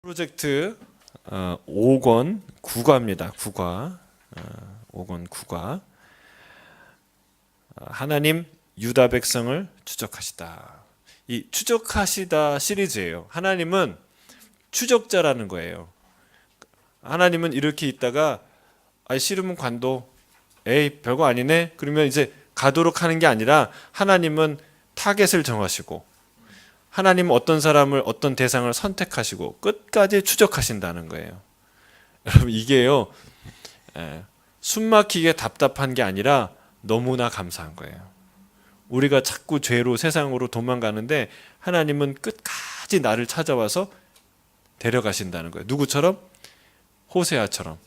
프로젝트 5권 9과입니다. 9과 5권 9과 하나님 유다 백성을 추적하시다. 이 추적하시다 시리즈예요. 하나님은 추적자라는 거예요. 하나님은 이렇게 있다가 싫으면 관도, 에이 별거 아니네 그러면 이제 가도록 하는 게 아니라 하나님은 타겟을 정하시고 하나님은 어떤 사람을 어떤 대상을 선택하시고 끝까지 추적하신다는 거예요. 여러분 이게요 숨막히게 답답한 게 아니라 너무나 감사한 거예요. 우리가 자꾸 죄로 세상으로 도망가는데 하나님은 끝까지 나를 찾아와서 데려가신다는 거예요. 누구처럼? 호세아처럼.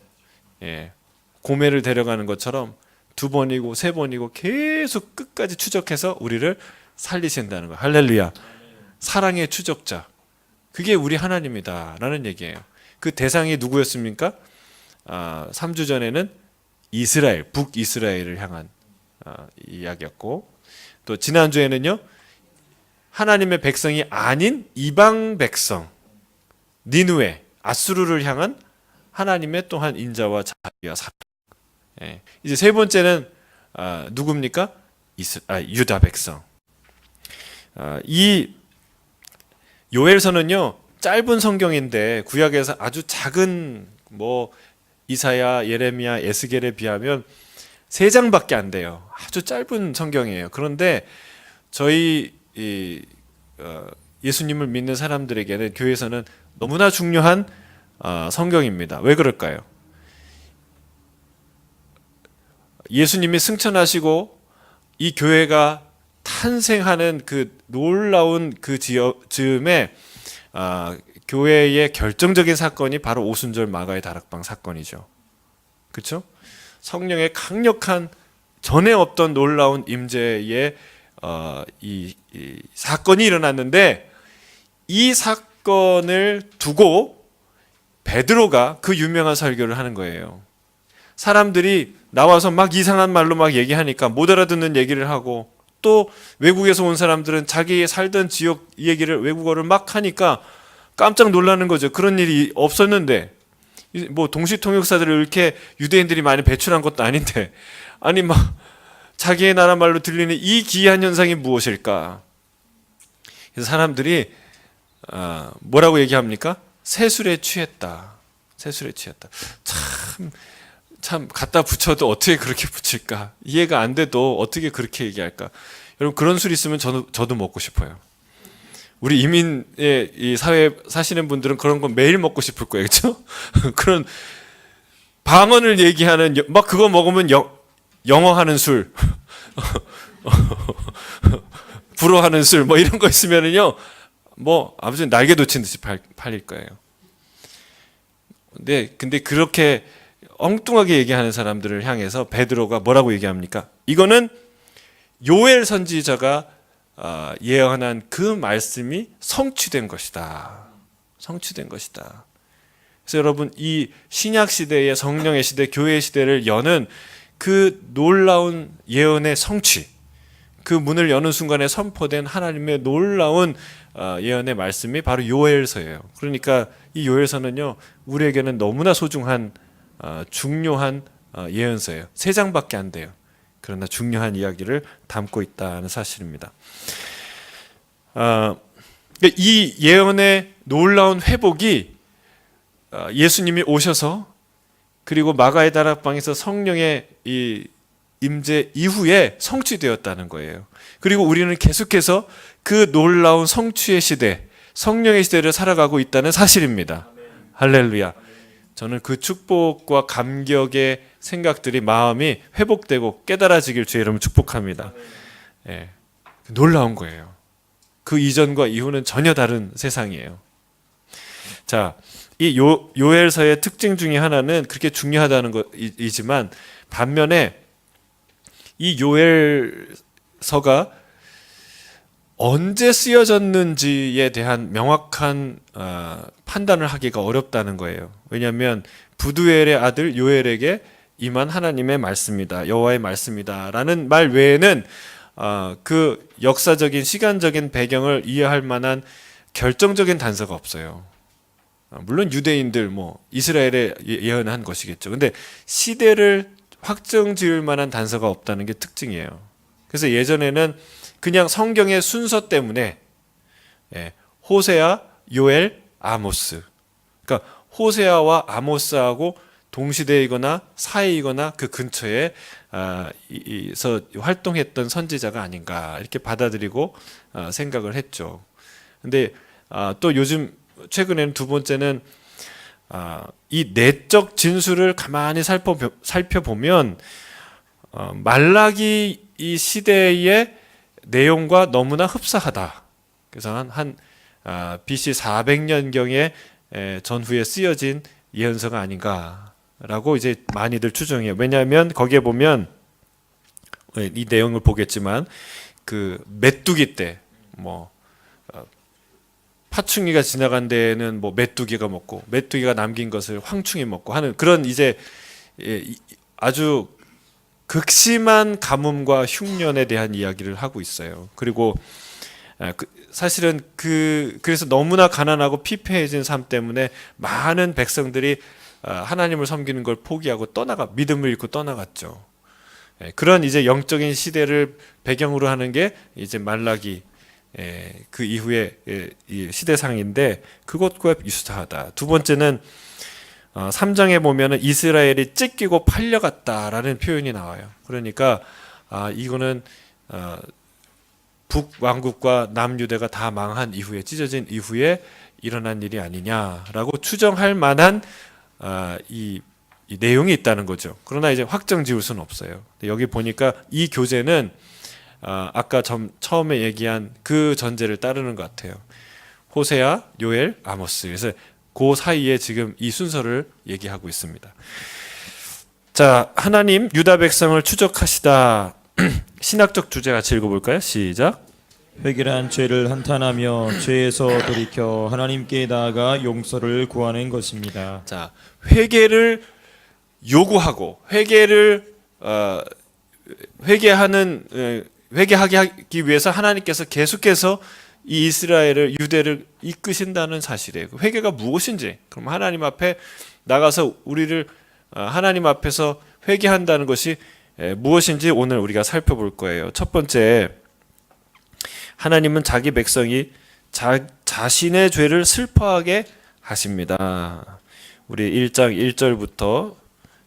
고멜을 데려가는 것처럼 2번이고 3번이고 계속 끝까지 추적해서 우리를 살리신다는 거예요. 할렐루야. 사랑의 추적자, 그게 우리 하나님이다 라는 얘기예요. 그 대상이 누구였습니까? 3주 전에는 이스라엘, 북이스라엘을 향한 이야기였고, 또 지난주에는요 하나님의 백성이 아닌 이방 백성 니느웨, 아수르를 향한 하나님의 또한 인자와 자비와 사랑. 이제 세 번째는 누굽니까? 유다 백성. 이 요엘서는요 짧은 성경인데 구약에서 아주 작은 이사야, 예레미야, 에스겔에 비하면 3장밖에 안 돼요. 아주 짧은 성경이에요. 그런데 저희 예수님을 믿는 사람들에게는 교회에서는 너무나 중요한 성경입니다. 왜 그럴까요? 예수님이 승천하시고 이 교회가 탄생하는 그 놀라운 그 즈음에 교회의 결정적인 사건이 바로 오순절 마가의 다락방 사건이죠. 그렇죠? 성령의 강력한 전에 없던 놀라운 임재의 이 사건이 일어났는데, 이 사건을 두고 베드로가 그 유명한 설교를 하는 거예요. 사람들이 나와서 막 이상한 말로 막 얘기하니까 못 알아듣는 얘기를 하고, 또 외국에서 온 사람들은 자기 살던 지역 얘기를 외국어를 막 하니까 깜짝 놀라는 거죠. 그런 일이 없었는데, 동시통역사들을 이렇게 유대인들이 많이 배출한 것도 아닌데, 아니 자기의 나라 말로 들리는 이 기이한 현상이 무엇일까? 그래서 사람들이 뭐라고 얘기합니까? 새술에 취했다. 새술에 취했다. 참 갖다 붙여도 어떻게 그렇게 붙일까? 이해가 안 돼도 어떻게 그렇게 얘기할까? 여러분 그런 술 있으면 저도 먹고 싶어요. 우리 이민의 이 사회에 사시는 분들은 그런 거 매일 먹고 싶을 거예요, 그렇죠? 그런 방언을 얘기하는 그거 먹으면 영어하는 술, 불어하는 술 이런 거 있으면은요 아무튼 날개 돋친 듯이 팔릴 거예요. 근데 그렇게 엉뚱하게 얘기하는 사람들을 향해서 베드로가 뭐라고 얘기합니까? 이거는 요엘 선지자가 예언한 그 말씀이 성취된 것이다. 성취된 것이다. 그래서 여러분 이 신약 시대의 성령의 시대, 교회의 시대를 여는 그 놀라운 예언의 성취, 그 문을 여는 순간에 선포된 하나님의 놀라운 예언의 말씀이 바로 요엘서예요. 그러니까 이 요엘서는요 우리에게는 너무나 소중한 중요한 예언서예요. 3장밖에 안 돼요. 그러나 중요한 이야기를 담고 있다는 사실입니다. 이 예언의 놀라운 회복이 예수님이 오셔서 그리고 마가의 다락방에서 성령의 이 임재 이후에 성취되었다는 거예요. 그리고 우리는 계속해서 그 놀라운 성취의 시대, 성령의 시대를 살아가고 있다는 사실입니다. 할렐루야. 저는 그 축복과 감격의 생각들이 마음이 회복되고 깨달아지길 주의 이름으로 축복합니다. 놀라운 거예요. 그 이전과 이후는 전혀 다른 세상이에요. 자, 이 요엘서의 특징 중에 하나는 그렇게 중요하다는 것이지만 반면에 이 요엘서가 언제 쓰여졌는지에 대한 명확한 판단을 하기가 어렵다는 거예요. 왜냐하면 부두엘의 아들 요엘에게 임한 하나님의 말씀이다, 여호와의 말씀이다 라는 말 외에는 그 역사적인 시간적인 배경을 이해할 만한 결정적인 단서가 없어요. 물론 유대인들 뭐 이스라엘에 예언한 것이겠죠. 근데 시대를 확정지을 만한 단서가 없다는 게 특징이에요. 그래서 예전에는 그냥 성경의 순서 때문에 호세아, 요엘, 아모스. 그러니까 호세아와 아모스하고 동시대이거나 사이이거나 그 근처에 서 활동했던 선지자가 아닌가 이렇게 받아들이고 생각을 했죠. 근데 또 요즘 최근에는 두 번째는 이 내적 진술을 가만히 살펴보면 말라기 이 시대의 내용과 너무나 흡사하다. 그래서 한 BC 400년경에 전후에 쓰여진 예언서가 아닌가라고 이제 많이들 추정해요. 왜냐하면 거기에 보면 이 내용을 보겠지만 그 메뚜기 때 뭐 파충류가 지나간 데에는 뭐 메뚜기가 먹고 메뚜기가 남긴 것을 황충이 먹고 하는 그런 이제 아주 극심한 가뭄과 흉년에 대한 이야기를 하고 있어요. 그리고 사실은 그래서 너무나 가난하고 피폐해진 삶 때문에 많은 백성들이 하나님을 섬기는 걸 포기하고 믿음을 잃고 떠나갔죠. 그런 이제 영적인 시대를 배경으로 하는 게 이제 말라기 그 이후의 시대상인데 그것과 유사하다. 두 번째는 3장에 보면은 이스라엘이 찢기고 팔려갔다라는 표현이 나와요. 그러니까 이거는 북왕국과 남유대가 다 망한 이후에 찢어진 이후에 일어난 일이 아니냐라고 추정할 만한 이 내용이 있다는 거죠. 그러나 이제 확정 지을 수는 없어요. 여기 보니까 이 교재는 아까 처음에 얘기한 그 전제를 따르는 것 같아요. 호세아, 요엘, 아모스. 그래서 그 사이에 지금 이 순서를 얘기하고 있습니다. 자, 하나님 유다 백성을 추적하시다. 신학적 주제 같이 읽어볼까요? 시작. 회개란 죄를 한탄하며 죄에서 돌이켜 하나님께 나아가 용서를 구하는 것입니다. 자, 회개를 요구하고 회개하게 하기 위해서 하나님께서 계속해서 이 이스라엘을 유대를 이끄신다는 사실이에요. 회개가 무엇인지, 그럼 하나님 앞에 나가서 우리를 하나님 앞에서 회개한다는 것이 무엇인지 오늘 우리가 살펴볼 거예요. 첫 번째, 하나님은 자기 백성이 자신의 죄를 슬퍼하게 하십니다. 우리 1장 1절부터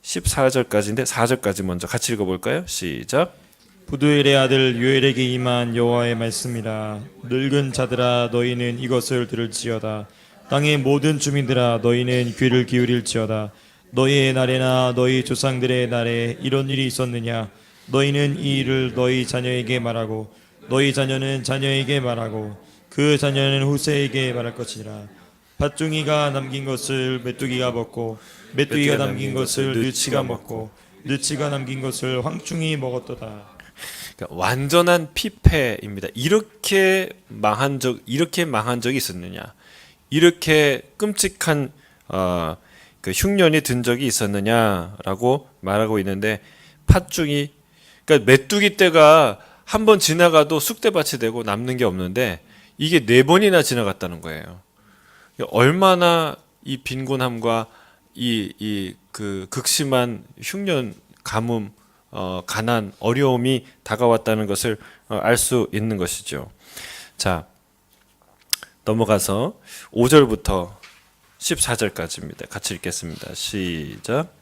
14절까지인데 4절까지 먼저 같이 읽어볼까요? 시작. 부두엘의 아들 요엘에게 임한 여호와의 말씀이라. 늙은 자들아 너희는 이것을 들을지어다. 땅의 모든 주민들아 너희는 귀를 기울일지어다. 너희의 날에나 너희 조상들의 날에 이런 일이 있었느냐? 너희는 이 일을 너희 자녀에게 말하고 너희 자녀는 자녀에게 말하고 그 자녀는 후세에게 말할 것이라. 밭종이가 남긴 것을 메뚜기가 먹고 메뚜기가 남긴 것을 느치가 먹고 느치가 남긴 것을 황충이 먹었도다. 그러니까 완전한 피폐입니다. 이렇게 망한 적이 있었느냐? 이렇게 끔찍한 그 흉년이 든 적이 있었느냐라고 말하고 있는데 팥중이 그러니까 메뚜기 떼가 한 번 지나가도 쑥대밭이 되고 남는 게 없는데 이게 4번이나 지나갔다는 거예요. 얼마나 이 빈곤함과 그 극심한 흉년, 가뭄, 가난, 어려움이 다가왔다는 것을 알 수 있는 것이죠. 자, 넘어가서 5절부터 14절까지입니다. 같이 읽겠습니다. 시작.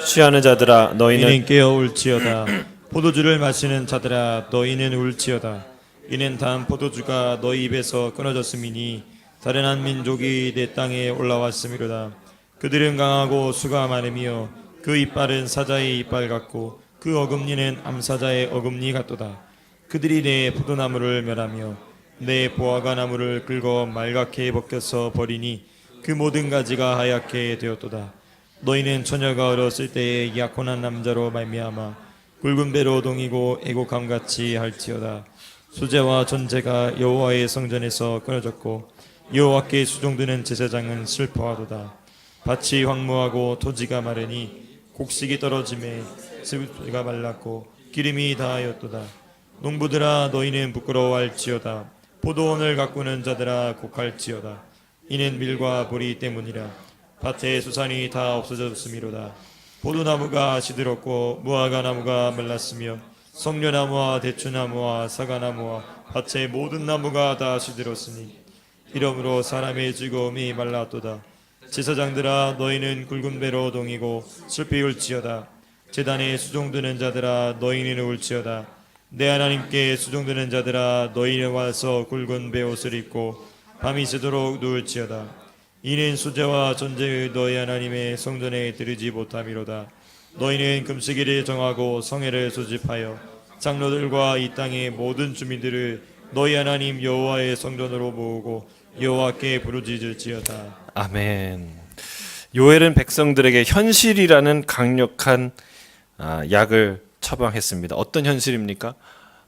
취하는 자들아 너희는 깨어 울지어다. 포도주를 마시는 자들아 너희는 울지어다. 이는 단 포도주가 너희 입에서 끊어졌음이니 다른 한 민족이 내 땅에 올라왔음이로다. 그들은 강하고 수가 많으며 그 이빨은 사자의 이빨 같고 그 어금니는 암사자의 어금니 같도다. 그들이 내 포도나무를 멸하며 내 보아가 나무를 긁어 말갛게 벗겨서 버리니 그 모든 가지가 하얗게 되었도다. 너희는 처녀가 어렸을 때에 약혼한 남자로 말미암아 굵은 배로 동이고 애곡함같이 할지어다. 수제와 전제가 여호와의 성전에서 끊어졌고 여호와께 수종드는 제사장은 슬퍼하도다. 밭이 황무하고 토지가 마르니 곡식이 떨어짐에 습지가 말랐고 기름이 다하였도다. 농부들아 너희는 부끄러워할지어다. 포도원을 가꾸는 자들아 곡할지어다. 이는 밀과 보리 때문이라. 밭의 수산이 다 없어졌음이로다. 포도나무가 시들었고 무화과 나무가 말랐으며 석류나무와 대추나무와 사과나무와 밭의 모든 나무가 다 시들었으니 이러므로 사람의 즐거움이 말랐도다. 제사장들아 너희는 굵은 배로 동이고 슬피 울지어다. 제단에 수종드는 자들아 너희는 울지어다. 내 하나님께 수종드는 자들아 너희는 와서 굵은 배옷을 입고 밤이 새도록 누울지어다. 이는 수제와 전제의 너희 하나님의 성전에 들이지 못함이로다. 너희는 금식일을 정하고 성회를 소집하여 장로들과 이 땅의 모든 주민들을 너희 하나님 여호와의 성전으로 모으고 여호와께 부르짖을지어다. 아멘. 요엘은 백성들에게 현실이라는 강력한 약을 처방했습니다. 어떤 현실입니까?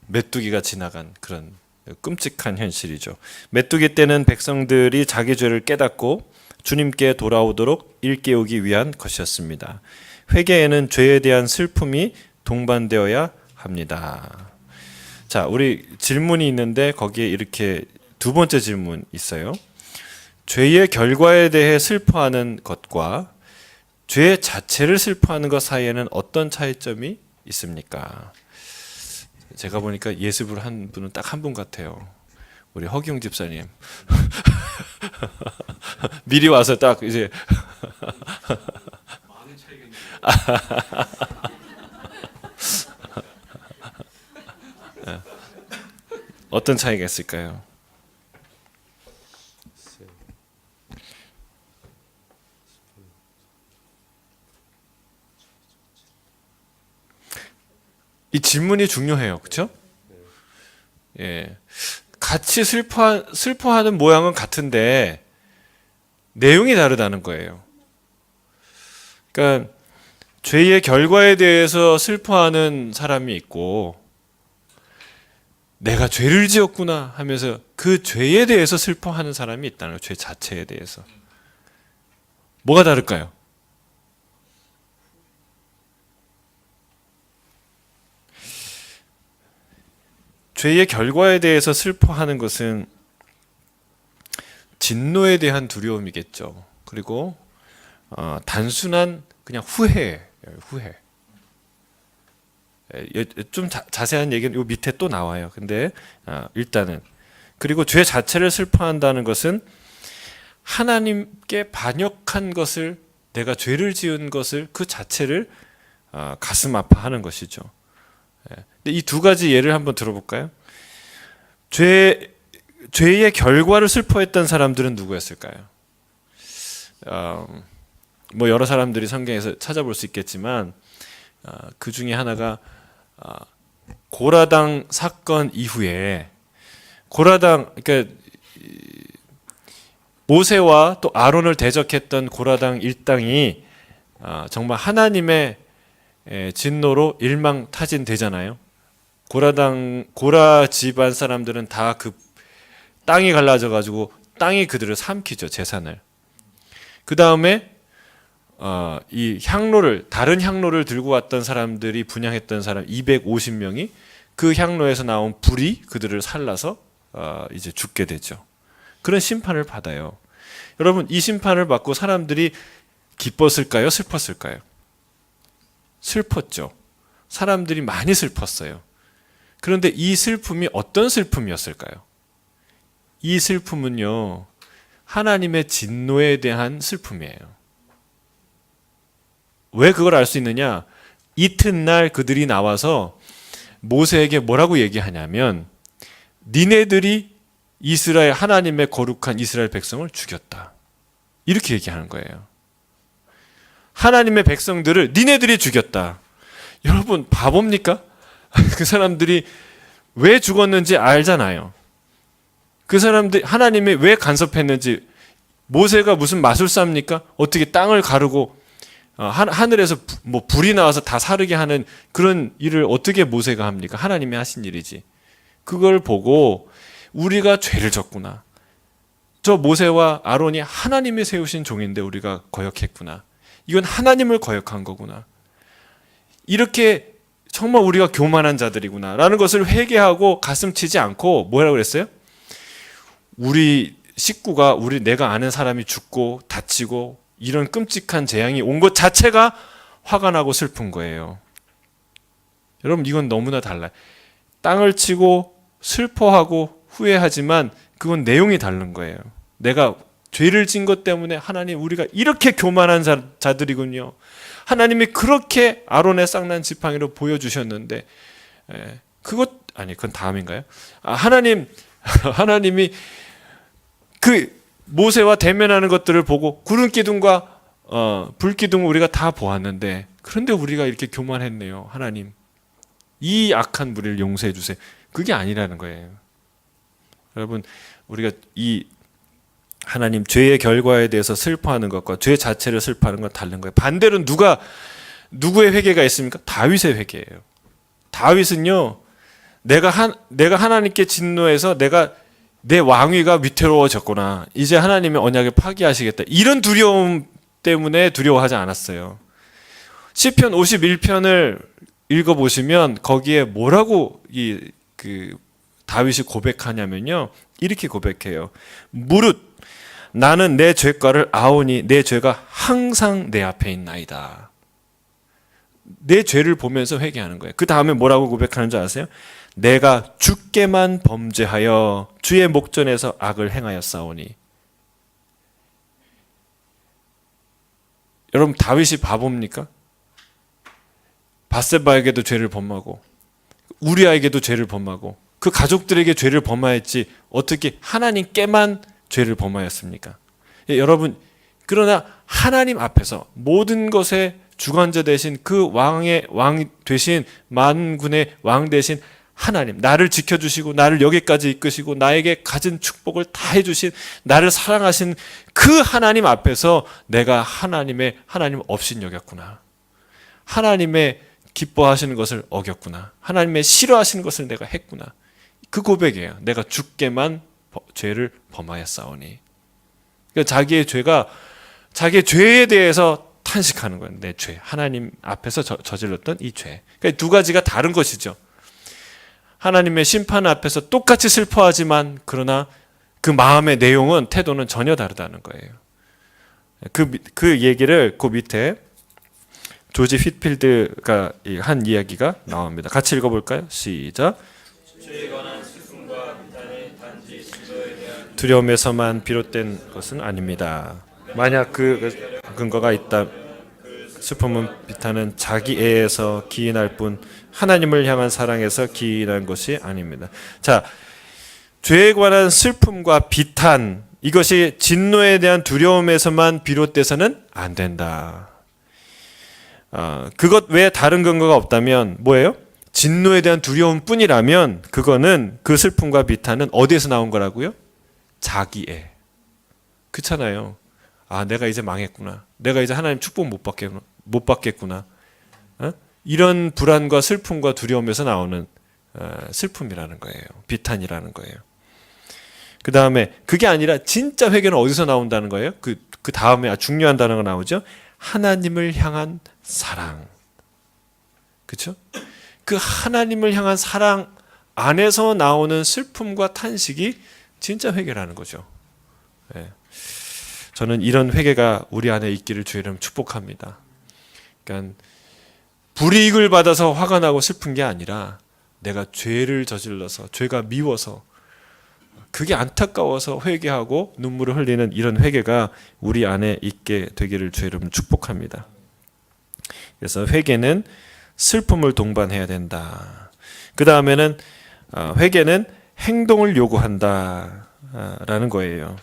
메뚜기가 지나간 그런 끔찍한 현실이죠. 메뚜기 때는 백성들이 자기 죄를 깨닫고 주님께 돌아오도록 일깨우기 위한 것이었습니다. 회개에는 죄에 대한 슬픔이 동반되어야 합니다. 자, 우리 질문이 있는데 거기에 이렇게 두 번째 질문 있어요. 죄의 결과에 대해 슬퍼하는 것과 죄 자체를 슬퍼하는 것 사이에는 어떤 차이점이 있습니까? 제가 보니까 예습을 한 분은 딱 한 분 같아요. 우리 허기용 집사님. 미리 와서 딱 이제 어떤 차이가 있을까요? 이 질문이 중요해요. 그렇죠? 예. 같이 슬퍼하는 모양은 같은데 내용이 다르다는 거예요. 그러니까 죄의 결과에 대해서 슬퍼하는 사람이 있고 내가 죄를 지었구나 하면서 그 죄에 대해서 슬퍼하는 사람이 있다는 거예요. 죄 자체에 대해서. 뭐가 다를까요? 죄의 결과에 대해서 슬퍼하는 것은 진노에 대한 두려움이겠죠. 그리고 단순한 그냥 후회예요. 후회. 좀 자세한 얘기는 요 밑에 또 나와요. 근데 일단은 그리고 죄 자체를 슬퍼한다는 것은 하나님께 반역한 것을 내가 죄를 지은 것을 그 자체를 가슴 아파하는 것이죠. 근데 이 두 가지 예를 한번 들어볼까요? 죄의 결과를 슬퍼했던 사람들은 누구였을까요? 뭐 여러 사람들이 성경에서 찾아볼 수 있겠지만 그 중에 하나가 고라당 사건 이후에 그러니까 모세와 또 아론을 대적했던 고라당 일당이 정말 하나님의 진노로 일망타진되잖아요. 고라 집안 사람들은 다 그 땅이 갈라져 가지고 땅이 그들을 삼키죠. 재산을. 그 다음에 이 다른 향로를 들고 왔던 사람들이 분향했던 사람 250명이 그 향로에서 나온 불이 그들을 살라서 이제 죽게 되죠. 그런 심판을 받아요. 여러분, 이 심판을 받고 사람들이 기뻤을까요? 슬펐을까요? 슬펐죠. 사람들이 많이 슬펐어요. 그런데 이 슬픔이 어떤 슬픔이었을까요? 이 슬픔은요, 하나님의 진노에 대한 슬픔이에요. 왜 그걸 알 수 있느냐? 이튿날 그들이 나와서 모세에게 뭐라고 얘기하냐면 니네들이 하나님의 거룩한 이스라엘 백성을 죽였다. 이렇게 얘기하는 거예요. 하나님의 백성들을 니네들이 죽였다. 여러분 바보입니까? 그 사람들이 왜 죽었는지 알잖아요. 그 사람들이 하나님이 왜 간섭했는지. 모세가 무슨 마술사입니까? 어떻게 땅을 가르고 하늘에서 뭐 불이 나와서 다 사르게 하는 그런 일을 어떻게 모세가 합니까? 하나님이 하신 일이지. 그걸 보고 우리가 죄를 졌구나. 저 모세와 아론이 하나님이 세우신 종인데 우리가 거역했구나. 이건 하나님을 거역한 거구나. 이렇게 정말 우리가 교만한 자들이구나 라는 것을 회개하고 가슴 치지 않고 뭐라고 그랬어요? 우리 식구가 내가 아는 사람이 죽고 다치고 이런 끔찍한 재앙이 온 것 자체가 화가 나고 슬픈 거예요. 여러분 이건 너무나 달라요. 땅을 치고 슬퍼하고 후회하지만 그건 내용이 다른 거예요. 내가 죄를 진 것 때문에 하나님 우리가 이렇게 교만한 자들이군요. 하나님이 그렇게 아론의 쌍난 지팡이로 보여주셨는데 그건 다음인가요? 하나님이 그 모세와 대면하는 것들을 보고 구름 기둥과 불 기둥을 우리가 다 보았는데 그런데 우리가 이렇게 교만했네요. 하나님 이 악한 무리를 용서해 주세요. 그게 아니라는 거예요. 여러분 우리가 이 하나님 죄의 결과에 대해서 슬퍼하는 것과 죄 자체를 슬퍼하는 건 다른 거예요. 반대로 누구의 회개가 있습니까? 다윗의 회개예요. 다윗은요 내가 하나님께 진노해서 내 왕위가 위태로워졌구나. 이제 하나님의 언약을 파기하시겠다. 이런 두려움 때문에 두려워하지 않았어요. 시편 51편을 읽어보시면 거기에 뭐라고 다윗이 고백하냐면요. 이렇게 고백해요. 무릇 나는 내 죄가를 아오니 내 죄가 항상 내 앞에 있나이다. 내 죄를 보면서 회개하는 거예요. 그 다음에 뭐라고 고백하는 줄 아세요? 내가 주께만 범죄하여 주의 목전에서 악을 행하였사오니. 여러분 다윗이 바보입니까? 밧세바에게도 죄를 범하고 우리아에게도 죄를 범하고 그 가족들에게 죄를 범하였지 어떻게 하나님께만 죄를 범하였습니까? 여러분 그러나 하나님 앞에서 모든 것의 주관자 되신 그 왕의 왕 되신 만군의 왕 되신 하나님, 나를 지켜주시고 나를 여기까지 이끄시고 나에게 가진 축복을 다 해주신 나를 사랑하신 그 하나님 앞에서 내가 하나님 없인 여겼구나. 하나님의 기뻐하시는 것을 어겼구나. 하나님의 싫어하시는 것을 내가 했구나. 그 고백이에요. 내가 주께만 죄를 범하였사오니. 그러니까 자기의 죄에 대해서 탄식하는 거예요. 내 죄. 하나님 앞에서 저질렀던 이 죄. 그러니까 두 가지가 다른 것이죠. 하나님의 심판 앞에서 똑같이 슬퍼하지만 그러나 그 마음의 내용은 태도는 전혀 다르다는 거예요. 그 얘기를 그 밑에 조지 휘필드가 한 이야기가 나옵니다. 같이 읽어볼까요? 시작. 두려움에서만 비롯된 것은 아닙니다. 만약 그 근거가 있다, 슬픔은 비탄은 자기 애에서 기인할 뿐 하나님을 향한 사랑에서 기인한 것이 아닙니다. 자, 죄에 관한 슬픔과 비탄, 이것이 진노에 대한 두려움에서만 비롯돼서는 안 된다. 그것 외에 다른 근거가 없다면 뭐예요? 진노에 대한 두려움뿐이라면 그거는 그 슬픔과 비탄은 어디에서 나온 거라고요? 자기애. 그렇잖아요. 내가 이제 망했구나. 내가 이제 하나님 축복 못 받겠구나. 이런 불안과 슬픔과 두려움에서 나오는 슬픔이라는 거예요. 비탄이라는 거예요. 그 다음에 그게 아니라 진짜 회개는 어디서 나온다는 거예요? 그 다음에 중요한 단어가 나오죠. 하나님을 향한 사랑. 그렇죠? 그 하나님을 향한 사랑 안에서 나오는 슬픔과 탄식이 진짜 회개라는 거죠. 저는 이런 회개가 우리 안에 있기를 주의 이름 축복합니다. 그러니까 불이익을 받아서 화가 나고 슬픈 게 아니라 내가 죄를 저질러서 죄가 미워서 그게 안타까워서 회개하고 눈물을 흘리는 이런 회개가 우리 안에 있게 되기를 주의 이름 축복합니다. 그래서 회개는 슬픔을 동반해야 된다. 그 다음에는 회개는 행동을 요구한다라는 거예요.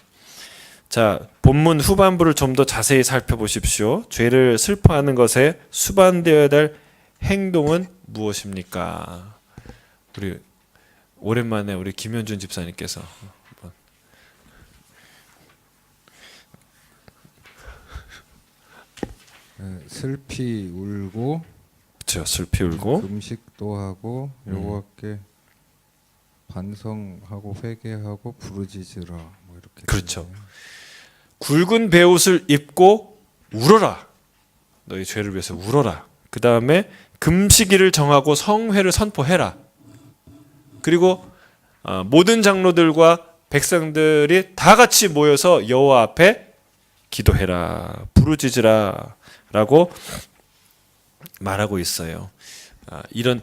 자, 본문 후반부를 좀 더 자세히 살펴보십시오. 죄를 슬퍼하는 것에 수반되어야 될 행동은 무엇입니까? 우리 오랜만에 우리 김현준 집사님께서 한번. 슬피 울고, 그렇죠. 슬피 울고 금식도 하고 여호와께 반성하고 회개하고 부르짖으라, 뭐 이렇게. 그렇죠. 되네요. 굵은 베옷을 입고 울어라. 너희 죄를 위해서 울어라. 그 다음에 금식일을 정하고 성회를 선포해라. 그리고 모든 장로들과 백성들이 다 같이 모여서 여호와 앞에 기도해라, 부르짖으라라고 말하고 있어요. 이런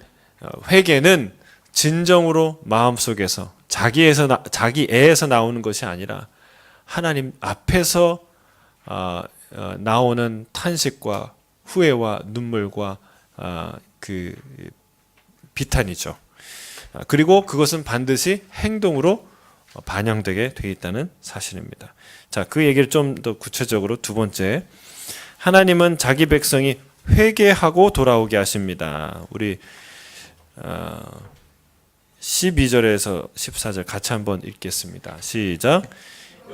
회개는 진정으로 마음속에서 자기애에서 나오는 것이 아니라 하나님 앞에서 나오는 탄식과 후회와 눈물과 그 비탄이죠. 그리고 그것은 반드시 행동으로 반영되게 돼 있다는 사실입니다. 자, 그 얘기를 좀 더 구체적으로 두 번째, 하나님은 자기 백성이 회개하고 돌아오게 하십니다. 우리 12절에서 14절 같이 한번 읽겠습니다. 시작.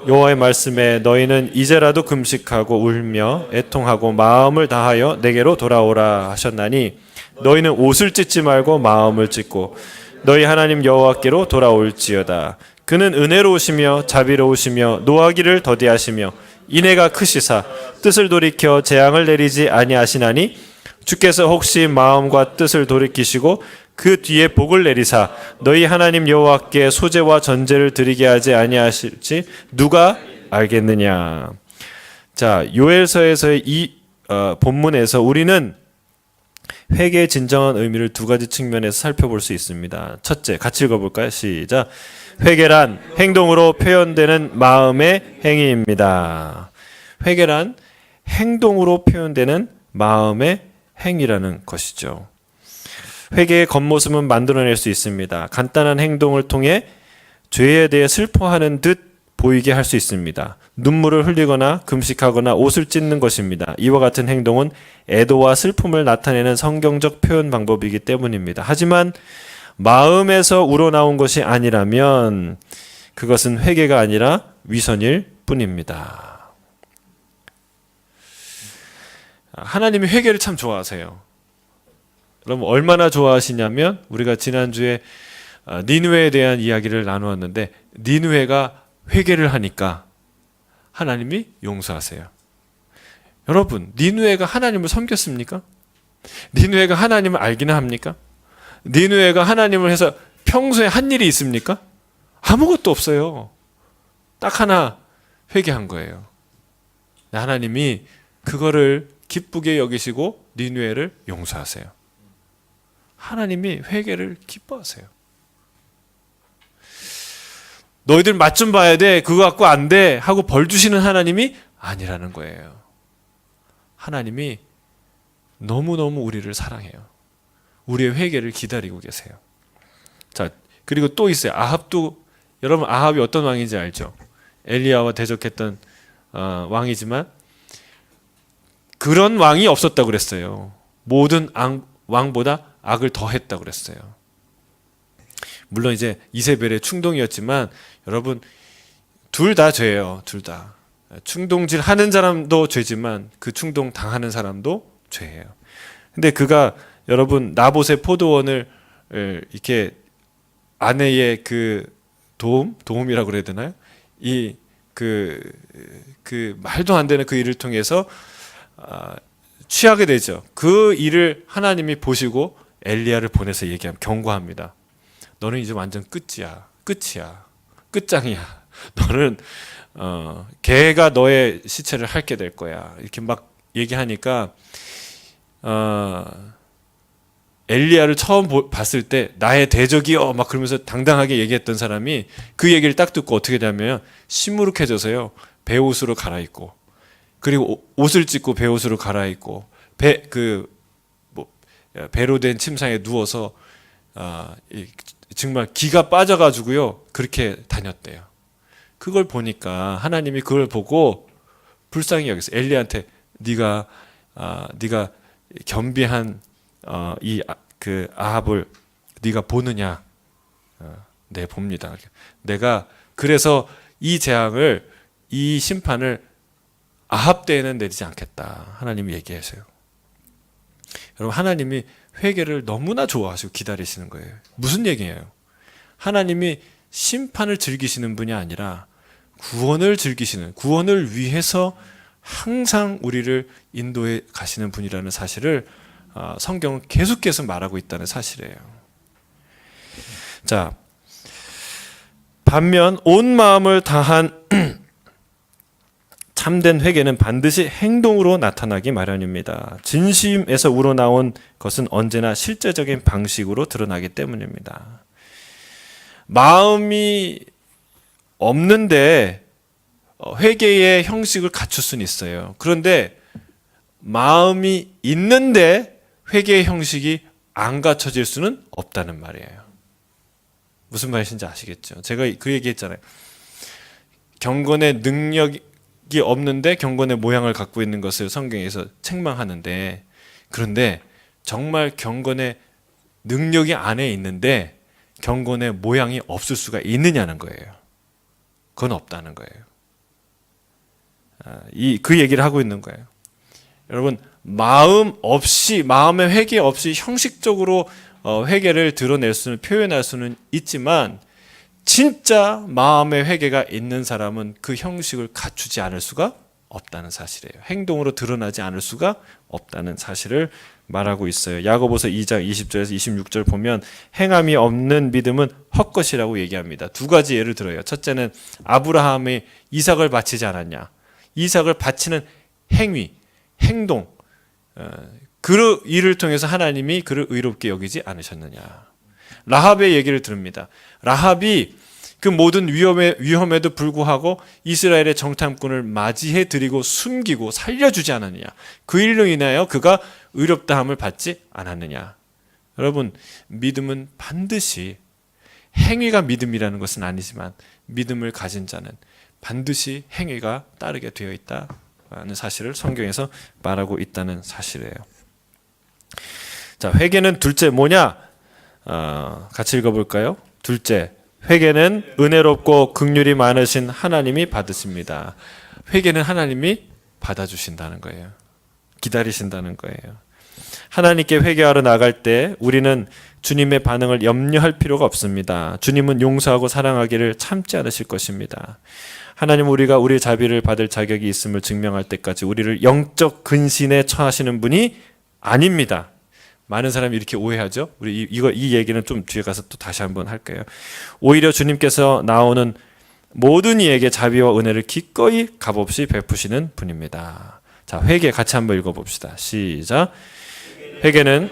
여호와의 말씀에 너희는 이제라도 금식하고 울며 애통하고 마음을 다하여 내게로 돌아오라 하셨나니 너희는 옷을 찢지 말고 마음을 찢고 너희 하나님 여호와께로 돌아올지어다. 그는 은혜로우시며 자비로우시며 노하기를 더디하시며 인애가 크시사 뜻을 돌이켜 재앙을 내리지 아니하시나니 주께서 혹시 마음과 뜻을 돌이키시고 그 뒤에 복을 내리사 너희 하나님 여호와께 소제와 전제를 드리게 하지 아니하실지 누가 알겠느냐. 자, 요엘서에서의 이 본문에서 우리는 회개의 진정한 의미를 두 가지 측면에서 살펴볼 수 있습니다. 첫째, 같이 읽어볼까요? 시작. 회개란 행동으로 표현되는 마음의 행위입니다. 회개란 행동으로 표현되는 마음의 행위라는 것이죠. 회개의 겉모습은 만들어낼 수 있습니다. 간단한 행동을 통해 죄에 대해 슬퍼하는 듯 보이게 할 수 있습니다. 눈물을 흘리거나 금식하거나 옷을 찢는 것입니다. 이와 같은 행동은 애도와 슬픔을 나타내는 성경적 표현 방법이기 때문입니다. 하지만 마음에서 우러나온 것이 아니라면 그것은 회개가 아니라 위선일 뿐입니다. 하나님이 회개를 참 좋아하세요. 여러분 얼마나 좋아하시냐면 우리가 지난주에 니느웨에 대한 이야기를 나누었는데 니느웨가 회개를 하니까 하나님이 용서하세요. 여러분 니느웨가 하나님을 섬겼습니까? 니느웨가 하나님을 알기는 합니까? 니느웨가 하나님을 해서 평소에 한 일이 있습니까? 아무것도 없어요. 딱 하나 회개한 거예요. 하나님이 그거를 기쁘게 여기시고 니느웨를 용서하세요. 하나님이 회개를 기뻐하세요. 너희들 맛 좀 봐야 돼. 그거 갖고 안 돼. 하고 벌 주시는 하나님이 아니라는 거예요. 하나님이 너무너무 우리를 사랑해요. 우리의 회개를 기다리고 계세요. 자, 그리고 또 있어요. 아합도, 여러분 아합이 어떤 왕인지 알죠? 엘리야와 대적했던 왕이지만 그런 왕이 없었다고 그랬어요. 모든 왕보다 악을 더했다고 그랬어요. 물론 이제 이세벨의 충동이었지만 여러분 둘 다 죄예요. 둘 다. 충동질 하는 사람도 죄지만 그 충동 당하는 사람도 죄예요. 근데 그가 여러분 나봇의 포도원을 이렇게 아내의 그 도움이라고 그래야 되나요? 이 그 말도 안 되는 그 일을 통해서 취하게 되죠. 그 일을 하나님이 보시고 엘리야를 보내서 경고합니다. 너는 이제 완전 끝이야. 끝장이야. 너는 개가 너의 시체를 핥게 될 거야. 이렇게 막 얘기하니까 엘리야를 처음 봤을 때 나의 대적이여 막 그러면서 당당하게 얘기했던 사람이 그 얘기를 딱 듣고 어떻게 되냐면 시무룩해져서요. 베옷으로 갈아입고 그리고 옷을 찢고 베옷으로 갈아입고 배로 된 침상에 누워서 정말 기가 빠져가지고요 그렇게 다녔대요. 그걸 보니까 하나님이 그걸 보고 불쌍히 여기서 엘리야한테 네가 겸비한 그 아합을 네가 보느냐? 네 봅니다. 내가 그래서 이 재앙을 이 심판을 아합 때에는 내리지 않겠다. 하나님이 얘기하세요. 여러분 하나님이 회개를 너무나 좋아하시고 기다리시는 거예요. 무슨 얘기예요? 하나님이 심판을 즐기시는 분이 아니라 구원을 즐기시는, 구원을 위해서 항상 우리를 인도해 가시는 분이라는 사실을 성경은 계속해서 말하고 있다는 사실이에요. 자, 반면 온 마음을 다한 참된 회개는 반드시 행동으로 나타나기 마련입니다. 진심에서 우러나온 것은 언제나 실제적인 방식으로 드러나기 때문입니다. 마음이 없는데 회개의 형식을 갖출 수는 있어요. 그런데 마음이 있는데 회개의 형식이 안 갖춰질 수는 없다는 말이에요. 무슨 말인지 아시겠죠? 제가 그 얘기했잖아요. 경건의 능력이 없는데 경건의 모양을 갖고 있는 것을 성경에서 책망하는데, 그런데 정말 경건의 능력이 안에 있는데 경건의 모양이 없을 수가 있느냐는 거예요. 그건 없다는 거예요. 그 얘기를 하고 있는 거예요. 여러분, 마음의 회개 없이 형식적으로 회개를 드러낼 수는, 표현할 수는 있지만, 진짜 마음의 회개가 있는 사람은 그 형식을 갖추지 않을 수가 없다는 사실이에요. 행동으로 드러나지 않을 수가 없다는 사실을 말하고 있어요. 야고보서 2장 20절에서 26절 보면 행함이 없는 믿음은 헛것이라고 얘기합니다. 두 가지 예를 들어요. 첫째는 아브라함이 이삭을 바치지 않았냐. 이삭을 바치는 행위, 행동, 그 일을 통해서 하나님이 그를 의롭게 여기지 않으셨느냐. 라합의 얘기를 들읍니다. 라합이 그 모든 위험에도 불구하고 이스라엘의 정탐꾼을 맞이해 드리고 숨기고 살려주지 않았느냐. 그 일로 인하여 그가 의롭다함을 받지 않았느냐. 여러분, 믿음은 반드시, 행위가 믿음이라는 것은 아니지만 믿음을 가진 자는 반드시 행위가 따르게 되어 있다는 사실을 성경에서 말하고 있다는 사실이에요. 자, 회개는 둘째 뭐냐? 같이 읽어볼까요? 둘째, 회개는 은혜롭고 긍휼이 많으신 하나님이 받으십니다. 회개는 하나님이 받아주신다는 거예요. 기다리신다는 거예요. 하나님께 회개하러 나갈 때 우리는 주님의 반응을 염려할 필요가 없습니다. 주님은 용서하고 사랑하기를 참지 않으실 것입니다. 하나님은 우리가 우리의 자비를 받을 자격이 있음을 증명할 때까지 우리를 영적 근신에 처하시는 분이 아닙니다. 많은 사람이 이렇게 오해하죠. 우리 이 얘기는 좀 뒤에 가서 또 다시 한번 할게요. 오히려 주님께서 나오는 모든 이에게 자비와 은혜를 기꺼이 값없이 베푸시는 분입니다. 자, 회개 같이 한번 읽어봅시다. 시작. 회개는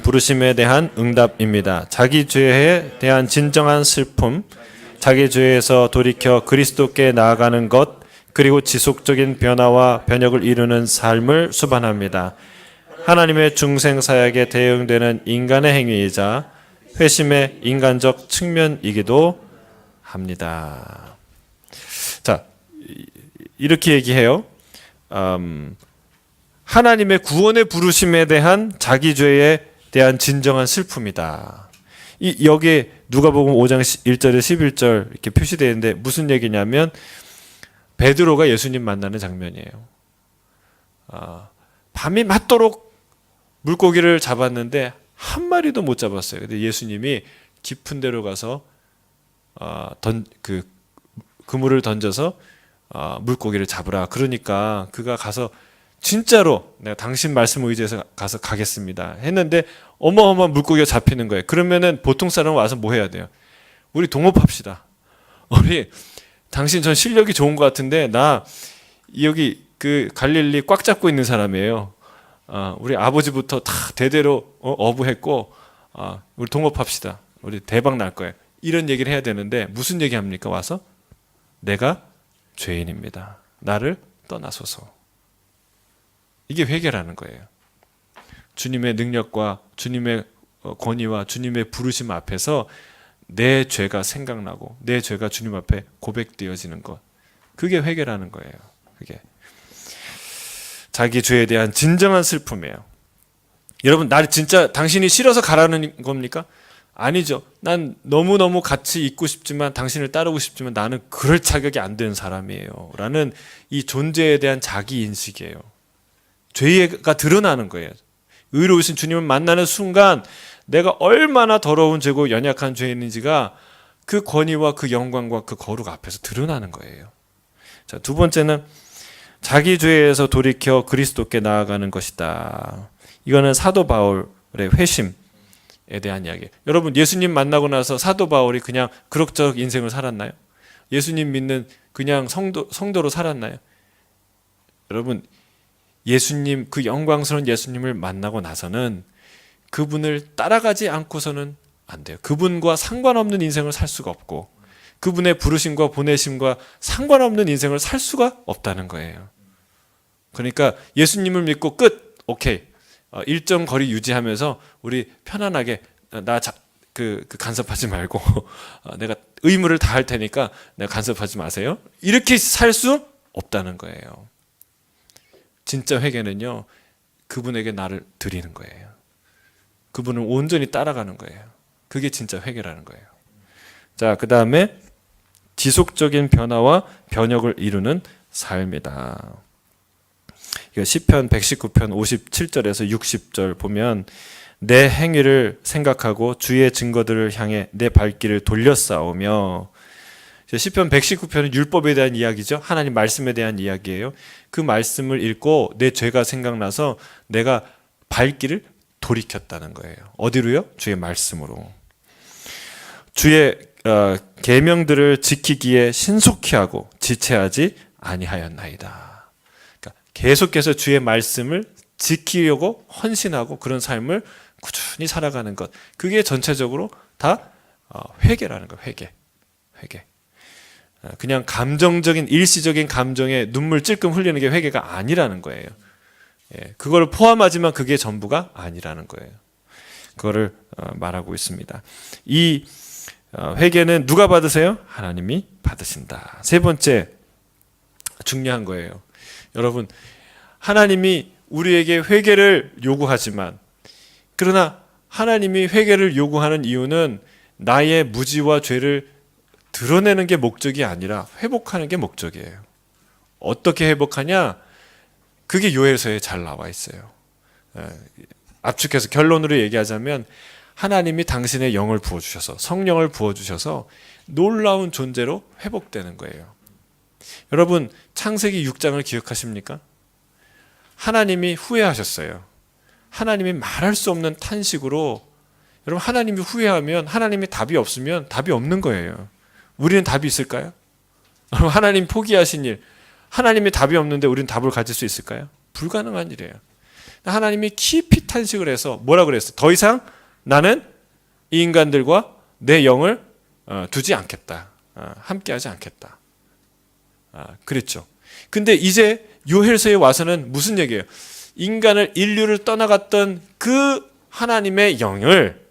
부르심에 대한 응답입니다. 자기 죄에 대한 진정한 슬픔, 자기 죄에서 돌이켜 그리스도께 나아가는 것, 그리고 지속적인 변화와 변혁을 이루는 삶을 수반합니다. 하나님의 중생 사역에 대응되는 인간의 행위이자 회심의 인간적 측면이기도 합니다. 자, 이렇게 얘기해요. 하나님의 구원의 부르심에 대한 자기 죄에 대한 진정한 슬픔이다. 여기에 누가복음 5장 1절에 11절 이렇게 표시되어 있는데 무슨 얘기냐면 베드로가 예수님 만나는 장면이에요. 밤이 맞도록 물고기를 잡았는데 한 마리도 못 잡았어요. 근데 예수님이 깊은 데로 가서 그물을 던져서 물고기를 잡으라. 그러니까 그가 가서 진짜로 내가 당신 말씀 의지해서 가겠습니다 했는데 어마어마한 물고기가 잡히는 거예요. 그러면은 보통 사람은 와서 뭐 해야 돼요? 우리 동업합시다. 우리 당신 전 실력이 좋은 것 같은데 나 여기 그 갈릴리 꽉 잡고 있는 사람이에요. 우리 아버지부터 다 대대로 어부했고 우리 동업합시다. 우리 대박 날 거예요. 이런 얘기를 해야 되는데 무슨 얘기합니까? 와서 내가 죄인입니다. 나를 떠나소서. 이게 회개라는 거예요. 주님의 능력과 주님의 권위와 주님의 부르심 앞에서 내 죄가 생각나고 내 죄가 주님 앞에 고백되어지는 것. 그게 회개라는 거예요. 그게 자기 죄에 대한 진정한 슬픔이에요. 여러분, 나 진짜 당신이 싫어서 가라는 겁니까? 아니죠. 난 너무너무 같이 있고 싶지만 당신을 따르고 싶지만 나는 그럴 자격이 안 되는 사람이에요. 라는 이 존재에 대한 자기 인식이에요. 죄가 드러나는 거예요. 의로우신 주님을 만나는 순간 내가 얼마나 더러운 죄고 연약한 죄인인지가 그 권위와 그 영광과 그 거룩 앞에서 드러나는 거예요. 자, 두 번째는 자기 죄에서 돌이켜 그리스도께 나아가는 것이다. 이거는 사도 바울의 회심에 대한 이야기예요. 여러분 예수님 만나고 나서 사도 바울이 그냥 그럭저럭 인생을 살았나요? 예수님 믿는 그냥 성도로 살았나요? 여러분 예수님 그 영광스러운 예수님을 만나고 나서는 그분을 따라가지 않고서는 안 돼요. 그분과 상관없는 인생을 살 수가 없고 그분의 부르심과 보내심과 상관없는 인생을 살 수가 없다는 거예요. 그러니까 예수님을 믿고 끝. 오케이. 일정 거리 유지하면서 우리 편안하게 간섭하지 말고 내가 의무를 다할 테니까 내가 간섭하지 마세요. 이렇게 살 수 없다는 거예요. 진짜 회개는요. 그분에게 나를 드리는 거예요. 그분을 온전히 따라가는 거예요. 그게 진짜 회개라는 거예요. 자, 그 다음에 지속적인 변화와 변혁을 이루는 삶이다. 이거 시편 119편 57절에서 60절 보면 내 행위를 생각하고 주의 증거들을 향해 내 발길을 돌려싸우며 시편 119편은 율법에 대한 이야기죠. 하나님 말씀에 대한 이야기예요. 그 말씀을 읽고 내 죄가 생각나서 내가 발길을 돌이켰다는 거예요. 어디로요? 주의 말씀으로. 주의 계명들을 지키기에 신속히 하고 지체하지 아니하였나이다. 그러니까 계속해서 주의 말씀을 지키려고 헌신하고 그런 삶을 꾸준히 살아가는 것. 그게 전체적으로 다 회개라는 거예요. 회개. 그냥 감정적인 일시적인 감정에 눈물 찔끔 흘리는 게 회개가 아니라는 거예요. 그걸 포함하지만 그게 전부가 아니라는 거예요. 그거를 말하고 있습니다. 이 회개는 누가 받으세요? 하나님이 받으신다. 세 번째 중요한 거예요. 여러분 하나님이 우리에게 회개를 요구하지만 그러나 하나님이 회개를 요구하는 이유는 나의 무지와 죄를 드러내는 게 목적이 아니라 회복하는 게 목적이에요. 어떻게 회복하냐? 그게 요엘서에 잘 나와 있어요. 압축해서 결론으로 얘기하자면 하나님이 당신의 영을 부어주셔서 성령을 부어주셔서 놀라운 존재로 회복되는 거예요. 여러분 창세기 6장을 기억하십니까? 하나님이 후회하셨어요. 하나님이 말할 수 없는 탄식으로 여러분 하나님이 후회하면 하나님이 답이 없으면 답이 없는 거예요. 우리는 답이 있을까요? 하나님 포기하신 일 하나님이 답이 없는데 우리는 답을 가질 수 있을까요? 불가능한 일이에요. 하나님이 깊이 탄식을 해서 뭐라 그랬어요? 더 이상 나는 이 인간들과 내 영을 두지 않겠다. 함께하지 않겠다. 그랬죠. 근데 이제 요헬서에 와서는 무슨 얘기예요? 인류를 떠나갔던 그 하나님의 영을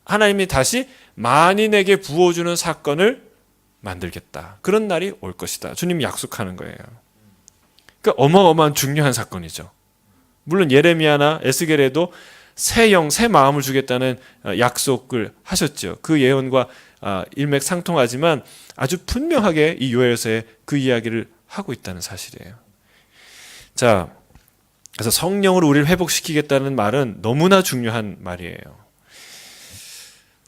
하나님이 다시 만인에게 부어주는 사건을 만들겠다. 그런 날이 올 것이다. 주님이 약속하는 거예요. 그러니까 어마어마한 중요한 사건이죠. 물론 예레미야나 에스겔에도 새 영, 새 마음을 주겠다는 약속을 하셨죠. 그 예언과 일맥상통하지만 아주 분명하게 이 요엘서에 그 이야기를 하고 있다는 사실이에요. 자, 그래서 성령으로 우리를 회복시키겠다는 말은 너무나 중요한 말이에요.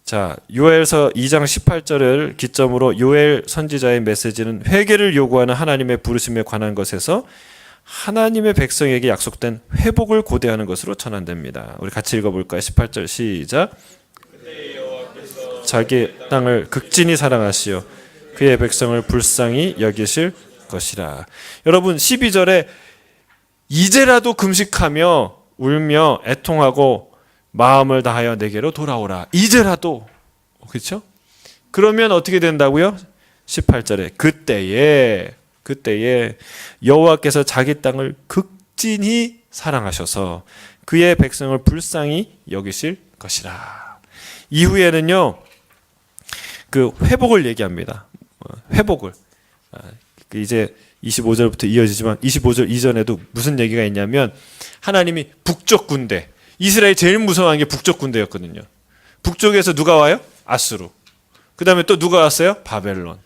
자, 요엘서 2장 18절을 기점으로 요엘 선지자의 메시지는 회개를 요구하는 하나님의 부르심에 관한 것에서 하나님의 백성에게 약속된 회복을 고대하는 것으로 전환됩니다. 우리 같이 읽어볼까요? 18절 시작. 자기 땅을 극진히 사랑하시어 그의 백성을 불쌍히 여기실 것이라. 여러분 12절에 이제라도 금식하며 울며 애통하고 마음을 다하여 내게로 돌아오라. 이제라도. 그렇죠? 그러면 어떻게 된다고요? 18절에 그때에 여호와께서 자기 땅을 극진히 사랑하셔서 그의 백성을 불쌍히 여기실 것이라. 이후에는요. 그 회복을 얘기합니다. 회복을. 이제 25절부터 이어지지만 25절 이전에도 무슨 얘기가 있냐면 하나님이 북쪽 군대 이스라엘이 제일 무서워하는 게 북쪽 군대였거든요. 북쪽에서 누가 와요? 아수르. 그 다음에 또 누가 왔어요? 바벨론,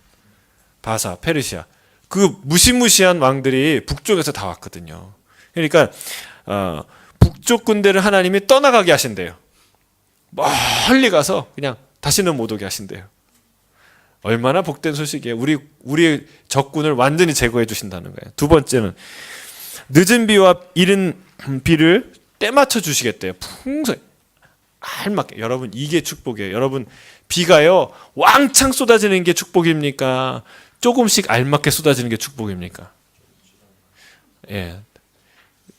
바사, 페르시아. 그 무시무시한 왕들이 북쪽에서 다 왔거든요. 그러니까 북쪽 군대를 하나님이 떠나가게 하신대요. 멀리 가서 그냥 다시는 못 오게 하신대요. 얼마나 복된 소식이에요. 우리의 적군을 완전히 제거해 주신다는 거예요. 두 번째는 늦은 비와 이른 비를 때 맞춰 주시겠대요. 풍성히. 알맞게. 여러분 이게 축복이에요. 여러분 비가요 왕창 쏟아지는 게 축복입니까? 조금씩 알맞게 쏟아지는 게 축복입니까? 예.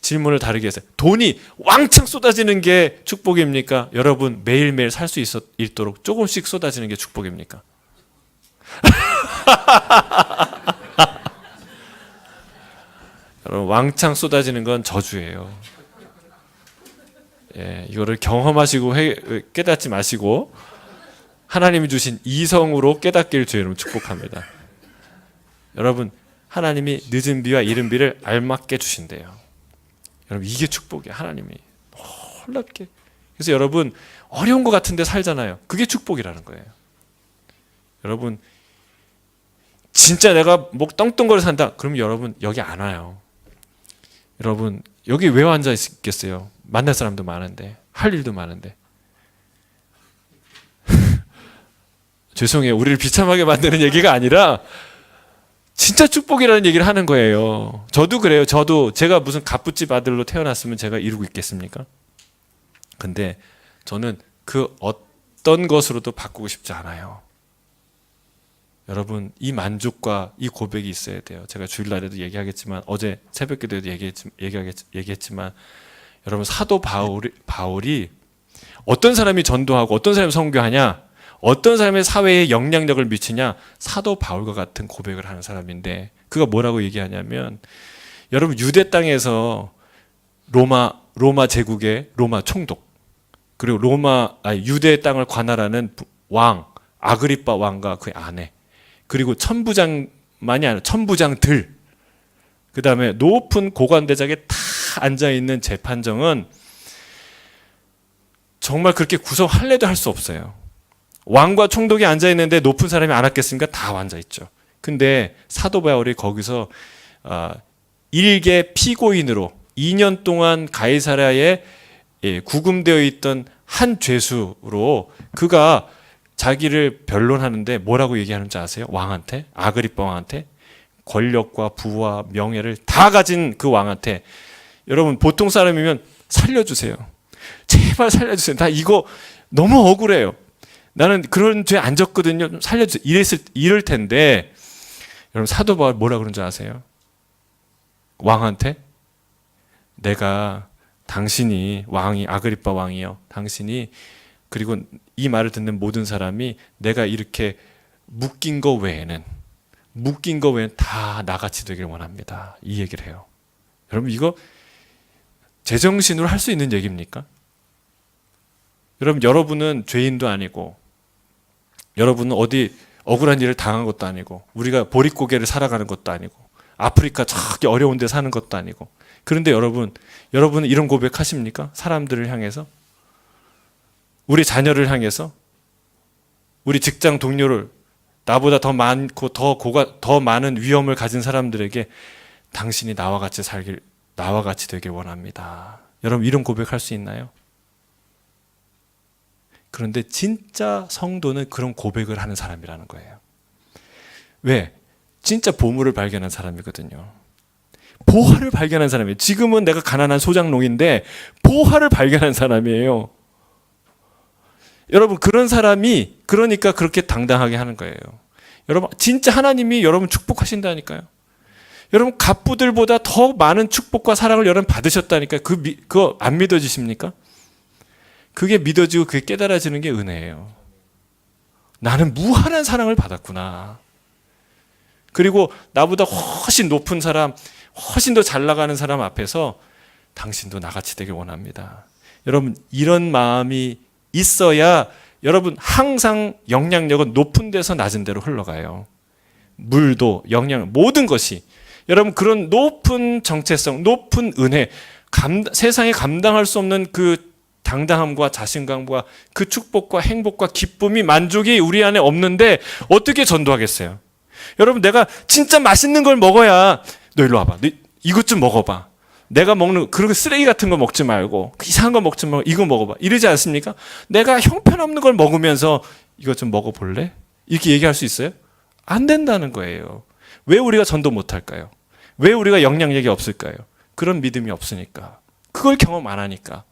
질문을 다르게 해서 돈이 왕창 쏟아지는 게 축복입니까? 여러분 매일매일 살 수 있도록 조금씩 쏟아지는 게 축복입니까? 여러분 왕창 쏟아지는 건 저주예요. 예, 이거를 경험하시고 깨닫지 마시고 하나님이 주신 이성으로 깨닫기를 주의 이름으로 축복합니다. 여러분 하나님이 늦은 비와 이른 비를 알맞게 주신대요. 여러분 이게 축복이에요. 하나님이 놀랍게. 그래서 여러분 어려운 것 같은데 살잖아요. 그게 축복이라는 거예요. 여러분 진짜 내가 목 떵떵거려 산다. 그러면 여러분 여기 안 와요. 여러분 여기 왜 앉아 있겠어요? 만날 사람도 많은데 할 일도 많은데. 죄송해요. 우리를 비참하게 만드는 얘기가 아니라 진짜 축복이라는 얘기를 하는 거예요. 저도 그래요. 저도 제가 무슨 갑부집 아들로 태어났으면 제가 이루고 있겠습니까? 근데 저는 그 어떤 것으로도 바꾸고 싶지 않아요. 여러분 이 만족과 이 고백이 있어야 돼요. 제가 주일날에도 얘기하겠지만 어제 새벽기도에도 얘기했지만 여러분 사도 바울이 어떤 사람이 전도하고 어떤 사람이 선교하냐, 어떤 사람의 사회에 영향력을 미치냐, 사도 바울과 같은 고백을 하는 사람인데 그가 뭐라고 얘기하냐면 여러분 유대 땅에서 로마 제국의 로마 총독 그리고 유대 땅을 관할하는 왕 아그리빠 왕과 그의 아내 그리고 천부장만이 아니라 천부장들 그 다음에 높은 고관대작에 다 앉아있는 재판정은 정말 그렇게 구성할래도 할 수 없어요. 왕과 총독이 앉아있는데 높은 사람이 안 앉겠습니까? 다 앉아있죠. 근데 사도 바울이 거기서 일개 피고인으로 2년 동안 가이사랴에 구금되어 있던 한 죄수로 그가 자기를 변론하는데 뭐라고 얘기하는지 아세요? 왕한테, 아그리빠 왕한테 권력과 부와 명예를 다 가진 그 왕한테 여러분 보통 사람이면 살려주세요. 제발 살려주세요. 나 이거 너무 억울해요. 나는 그런 죄 안 졌거든요. 좀 살려주세요. 이럴 텐데 여러분 사도 바울 뭐라 그런 줄 아세요? 왕한테 내가 당신이 왕이 아그리빠 왕이요. 당신이 그리고 이 말을 듣는 모든 사람이 내가 이렇게 묶인 거 외에는 다 나같이 되길 원합니다. 이 얘기를 해요. 여러분 이거 제정신으로 할 수 있는 얘기입니까? 여러분은 죄인도 아니고 여러분은 어디 억울한 일을 당한 것도 아니고 우리가 보릿고개를 살아가는 것도 아니고 아프리카 저기 어려운 데 사는 것도 아니고 그런데 여러분은 이런 고백하십니까? 사람들을 향해서? 우리 자녀를 향해서? 우리 직장 동료를 나보다 더 많고 더 많은 위험을 가진 사람들에게 당신이 나와 같이 되길 원합니다. 여러분 이런 고백할 수 있나요? 그런데 진짜 성도는 그런 고백을 하는 사람이라는 거예요. 왜? 진짜 보물을 발견한 사람이거든요. 보화를 발견한 사람이에요. 지금은 내가 가난한 소장농인데 보화를 발견한 사람이에요. 여러분 그런 사람이 그러니까 그렇게 당당하게 하는 거예요. 여러분 진짜 하나님이 여러분 축복하신다니까요. 여러분 갑부들보다 더 많은 축복과 사랑을 여러분 받으셨다니까요. 그거 안 믿어지십니까? 그게 믿어지고 그게 깨달아지는 게 은혜예요. 나는 무한한 사랑을 받았구나. 그리고 나보다 훨씬 높은 사람, 훨씬 더 잘 나가는 사람 앞에서 당신도 나같이 되길 원합니다. 여러분 이런 마음이 있어야 여러분 항상 영향력은 높은 데서 낮은 데로 흘러가요. 물도 영향 모든 것이 여러분 그런 높은 정체성, 높은 은혜, 세상에 감당할 수 없는 그 당당함과 자신감과 그 축복과 행복과 기쁨이 만족이 우리 안에 없는데 어떻게 전도하겠어요? 여러분 내가 진짜 맛있는 걸 먹어야 너 일로 와봐. 너 이것 좀 먹어봐. 내가 먹는 그런 쓰레기 같은 거 먹지 말고 이상한 거 먹지 말고 이거 먹어봐. 이러지 않습니까? 내가 형편없는 걸 먹으면서 이거 좀 먹어볼래? 이렇게 얘기할 수 있어요? 안 된다는 거예요. 왜 우리가 전도 못할까요? 왜 우리가 영향력이 없을까요? 그런 믿음이 없으니까. 그걸 경험 안 하니까.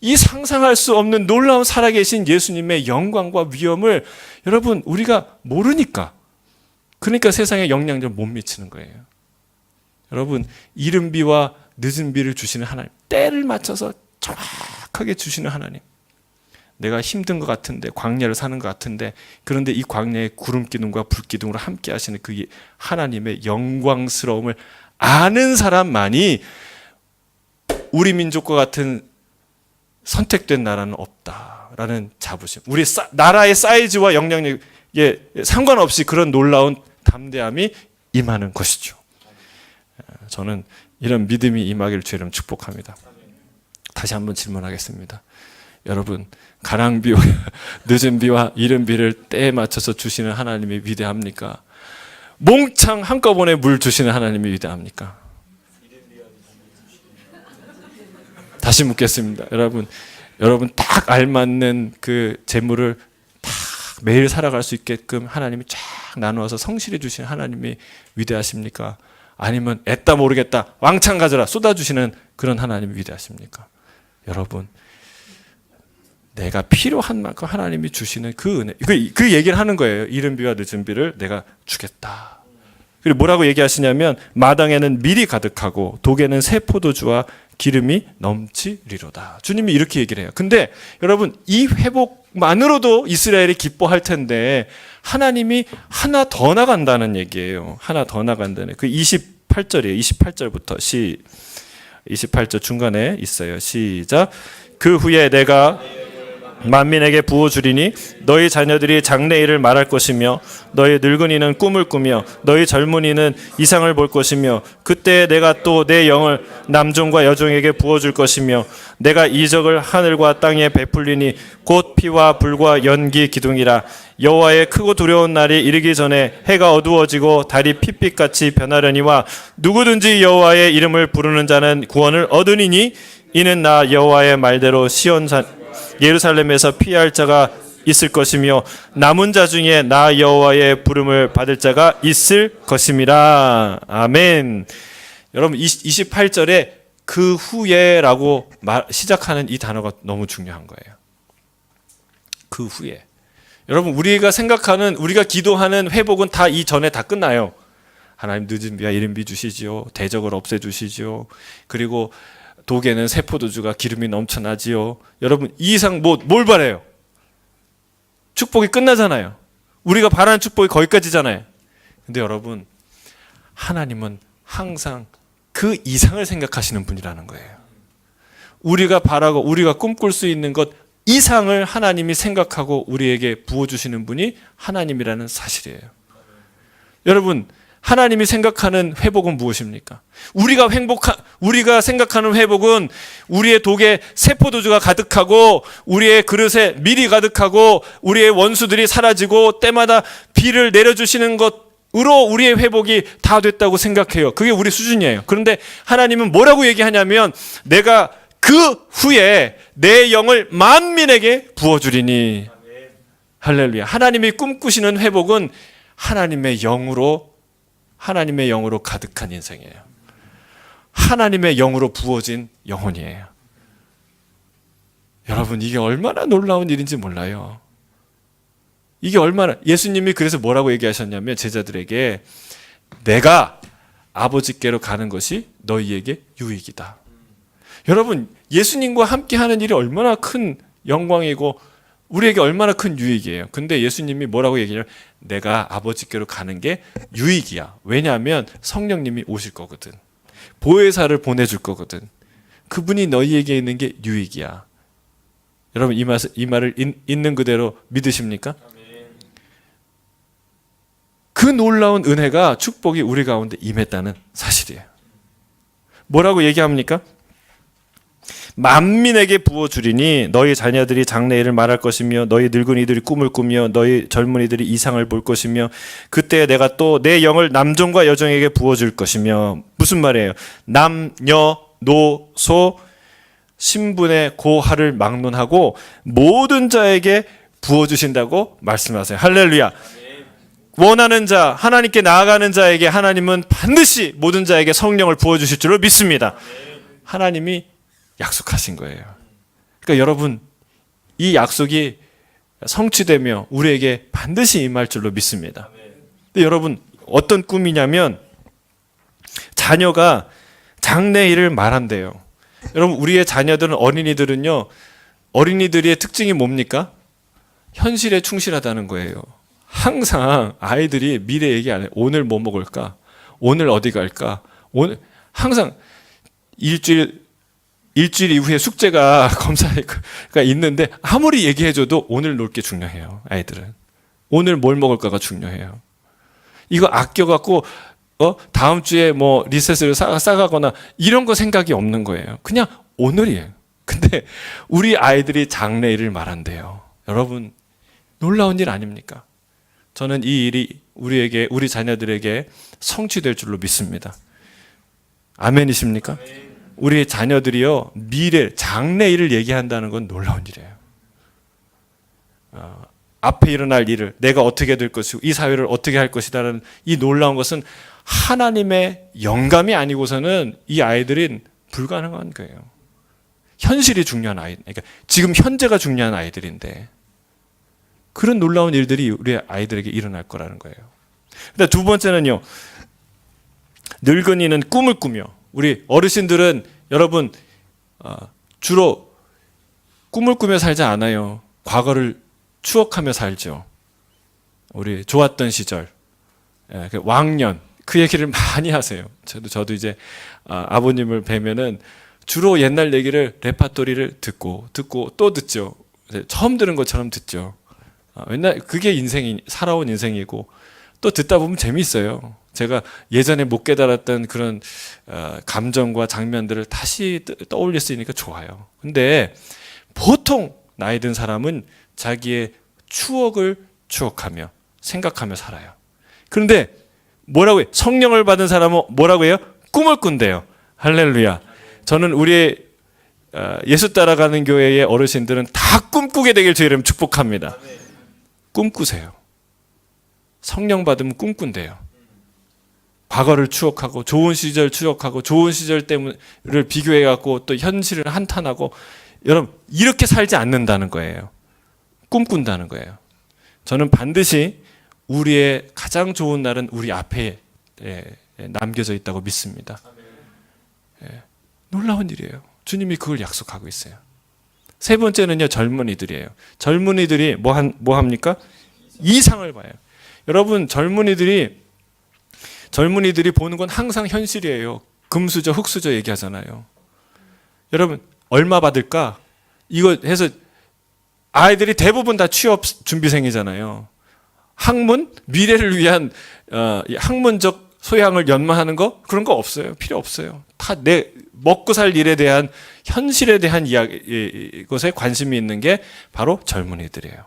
이 상상할 수 없는 놀라운 살아계신 예수님의 영광과 위엄을 여러분 우리가 모르니까, 그러니까 세상에 영향력을 못 미치는 거예요. 여러분, 이른 비와 늦은 비를 주시는 하나님, 때를 맞춰서 정확하게 주시는 하나님. 내가 힘든 것 같은데, 광야를 사는 것 같은데, 그런데 이 광야의 구름 기둥과 불 기둥으로 함께 하시는 그 하나님의 영광스러움을 아는 사람만이 우리 민족과 같은 선택된 나라는 없다라는 자부심, 우리 나라의 사이즈와 영향력에 상관없이 그런 놀라운 담대함이 임하는 것이죠. 저는 이런 믿음이 임하기를 주의 이름으로 축복합니다. 다시 한번 질문하겠습니다. 여러분, 가랑비와 늦은 비와 이른 비를 때에 맞춰서 주시는 하나님이 위대합니까? 몽창 한꺼번에 물 주시는 하나님이 위대합니까? 다시 묻겠습니다. 여러분 딱 알맞는 그 재물을 딱 매일 살아갈 수 있게끔 하나님이 쫙 나누어서 성실히 주시는 하나님이 위대하십니까? 아니면 애따 모르겠다 왕창 가져라 쏟아주시는 그런 하나님이 위대하십니까? 여러분, 내가 필요한 만큼 하나님이 주시는 그 은혜, 그 얘기를 하는 거예요. 이른 비와 늦은 비를 내가 주겠다. 그리고 뭐라고 얘기하시냐면 마당에는 밀이 가득하고 독에는 새 포도주와 기름이 넘치리로다. 주님이 이렇게 얘기를 해요. 근데 여러분, 이 회복만으로도 이스라엘이 기뻐할 텐데 하나님이 하나 더 나간다는 얘기예요. 하나 더 나간다는. 그 28절이에요. 28절부터 28절 중간에 있어요. 시작. 그 후에 내가 만민에게 부어주리니 너희 자녀들이 장래일을 말할 것이며 너희 늙은이는 꿈을 꾸며 너희 젊은이는 이상을 볼 것이며 그때 내가 또 내 영을 남종과 여종에게 부어줄 것이며 내가 이적을 하늘과 땅에 베풀리니 곧 피와 불과 연기 기둥이라. 여호와의 크고 두려운 날이 이르기 전에 해가 어두워지고 달이 핏빛같이 변하려니와 누구든지 여호와의 이름을 부르는 자는 구원을 얻으리니 이는 나 여호와의 말대로 시온산 예루살렘에서 피할 자가 있을 것이며 남은 자 중에 나 여호와의 부름을 받을 자가 있을 것임이라. 아멘. 여러분, 28절에 그 후에라고 시작하는 이 단어가 너무 중요한 거예요. 그 후에. 여러분, 우리가 생각하는, 우리가 기도하는 회복은 다 이 전에 다 끝나요. 하나님 늦은 비와 이른 비 주시지요. 대적을 없애주시지요. 그리고 독에는 새 포도주가 기름이 넘쳐나지요. 여러분, 이 이상 뭘 바래요? 축복이 끝나잖아요. 우리가 바라는 축복이 거기까지잖아요. 근데 여러분, 하나님은 항상 그 이상을 생각하시는 분이라는 거예요. 우리가 바라고 우리가 꿈꿀 수 있는 것 이상을 하나님이 생각하고 우리에게 부어주시는 분이 하나님이라는 사실이에요. 여러분, 하나님이 생각하는 회복은 무엇입니까? 우리가 생각하는 회복은 우리의 독에 새 포도주가 가득하고 우리의 그릇에 밀이 가득하고 우리의 원수들이 사라지고 때마다 비를 내려주시는 것으로 우리의 회복이 다 됐다고 생각해요. 그게 우리 수준이에요. 그런데 하나님은 뭐라고 얘기하냐면 내가 그 후에 내 영을 만민에게 부어주리니. 할렐루야. 하나님이 꿈꾸시는 회복은 하나님의 영으로 가득한 인생이에요. 하나님의 영으로 부어진 영혼이에요. 여러분, 이게 얼마나 놀라운 일인지 몰라요. 이게 얼마나, 예수님이 그래서 뭐라고 얘기하셨냐면 제자들에게 내가 아버지께로 가는 것이 너희에게 유익이다. 여러분, 예수님과 함께 하는 일이 얼마나 큰 영광이고 우리에게 얼마나 큰 유익이에요. 근데 예수님이 뭐라고 얘기해요? 내가 아버지께로 가는 게 유익이야. 왜냐하면 성령님이 오실 거거든. 보혜사를 보내줄 거거든. 그분이 너희에게 있는 게 유익이야. 여러분, 이 말을 있는 그대로 믿으십니까? 그 놀라운 은혜가, 축복이 우리 가운데 임했다는 사실이에요. 뭐라고 얘기합니까? 만민에게 부어주리니 너희 자녀들이 장래일을 말할 것이며 너희 늙은이들이 꿈을 꾸며 너희 젊은이들이 이상을 볼 것이며 그때 내가 또 내 영을 남종과 여종에게 부어줄 것이며. 무슨 말이에요? 남녀 노소 신분의 고하를 막론하고 모든 자에게 부어주신다고 말씀하세요. 할렐루야. 원하는 자, 하나님께 나아가는 자에게 하나님은 반드시 모든 자에게 성령을 부어주실 줄로 믿습니다. 하나님이 약속하신 거예요. 그러니까 여러분, 이 약속이 성취되며 우리에게 반드시 임할 줄로 믿습니다. 근데 여러분, 어떤 꿈이냐면 자녀가 장래일을 말한대요. 여러분, 우리의 자녀들은, 어린이들은요, 어린이들의 특징이 뭡니까? 현실에 충실하다는 거예요. 항상 아이들이 미래 얘기 안 해요. 오늘 뭐 먹을까? 오늘 어디 갈까? 오늘 항상 일주일 이후에 숙제가 검사가 있는데 아무리 얘기해줘도 오늘 놀 게 중요해요. 아이들은 오늘 뭘 먹을까가 중요해요. 이거 아껴갖고 다음 주에 뭐 리셋을 싸가거나 이런 거 생각이 없는 거예요. 그냥 오늘이에요. 근데 우리 아이들이 장래일을 말한대요. 여러분, 놀라운 일 아닙니까? 저는 이 일이 우리 자녀들에게 성취될 줄로 믿습니다. 아멘이십니까? 우리 자녀들이요, 미래, 장래일을 얘기한다는 건 놀라운 일이에요. 앞에 일어날 일을, 내가 어떻게 될 것이고 이 사회를 어떻게 할 것이라는 이 놀라운 것은 하나님의 영감이 아니고서는 이 아이들은 불가능한 거예요. 현실이 중요한 아이, 그러니까 지금 현재가 중요한 아이들인데 그런 놀라운 일들이 우리 아이들에게 일어날 거라는 거예요. 근데 두 번째는요, 늙은이는 꿈을 꾸며. 우리 어르신들은 여러분 주로 꿈을 꾸며 살지 않아요. 과거를 추억하며 살죠. 우리 좋았던 시절, 왕년, 그 얘기를 많이 하세요. 저도 이제 아버님을 뵈면은 주로 옛날 얘기를, 레파토리를 듣고 또 듣죠. 처음 들은 것처럼 듣죠. 맨날 그게 살아온 인생이고, 또 듣다 보면 재미있어요. 제가 예전에 못 깨달았던 그런 감정과 장면들을 다시 떠올릴 수 있으니까 좋아요. 근데 보통 나이 든 사람은 자기의 추억을 추억하며 생각하며 살아요. 그런데 뭐라고 해요? 성령을 받은 사람은 뭐라고 해요? 꿈을 꾼대요. 할렐루야. 저는 우리의 예수 따라가는 교회의 어르신들은 다 꿈꾸게 되길 주의 이름 축복합니다. 꿈꾸세요. 성령 받으면 꿈꾼대요. 과거를 추억하고 좋은 시절 추억하고 좋은 시절 때문을 비교해갖고 또 현실을 한탄하고, 여러분 이렇게 살지 않는다는 거예요. 꿈꾼다는 거예요. 저는 반드시 우리의 가장 좋은 날은 우리 앞에 남겨져 있다고 믿습니다. 놀라운 일이에요. 주님이 그걸 약속하고 있어요. 세 번째는요, 젊은이들이에요. 젊은이들이 뭐 합니까? 이상을 봐요. 여러분, 젊은이들이 보는 건 항상 현실이에요. 금수저, 흙수저 얘기하잖아요. 여러분, 얼마 받을까? 이거 해서 아이들이 대부분 다 취업 준비생이잖아요. 학문, 미래를 위한 학문적 소양을 연마하는 거, 그런 거 없어요. 필요 없어요. 다 내 먹고 살 일에 대한, 현실에 대한 것에 관심이 있는 게 바로 젊은이들이에요.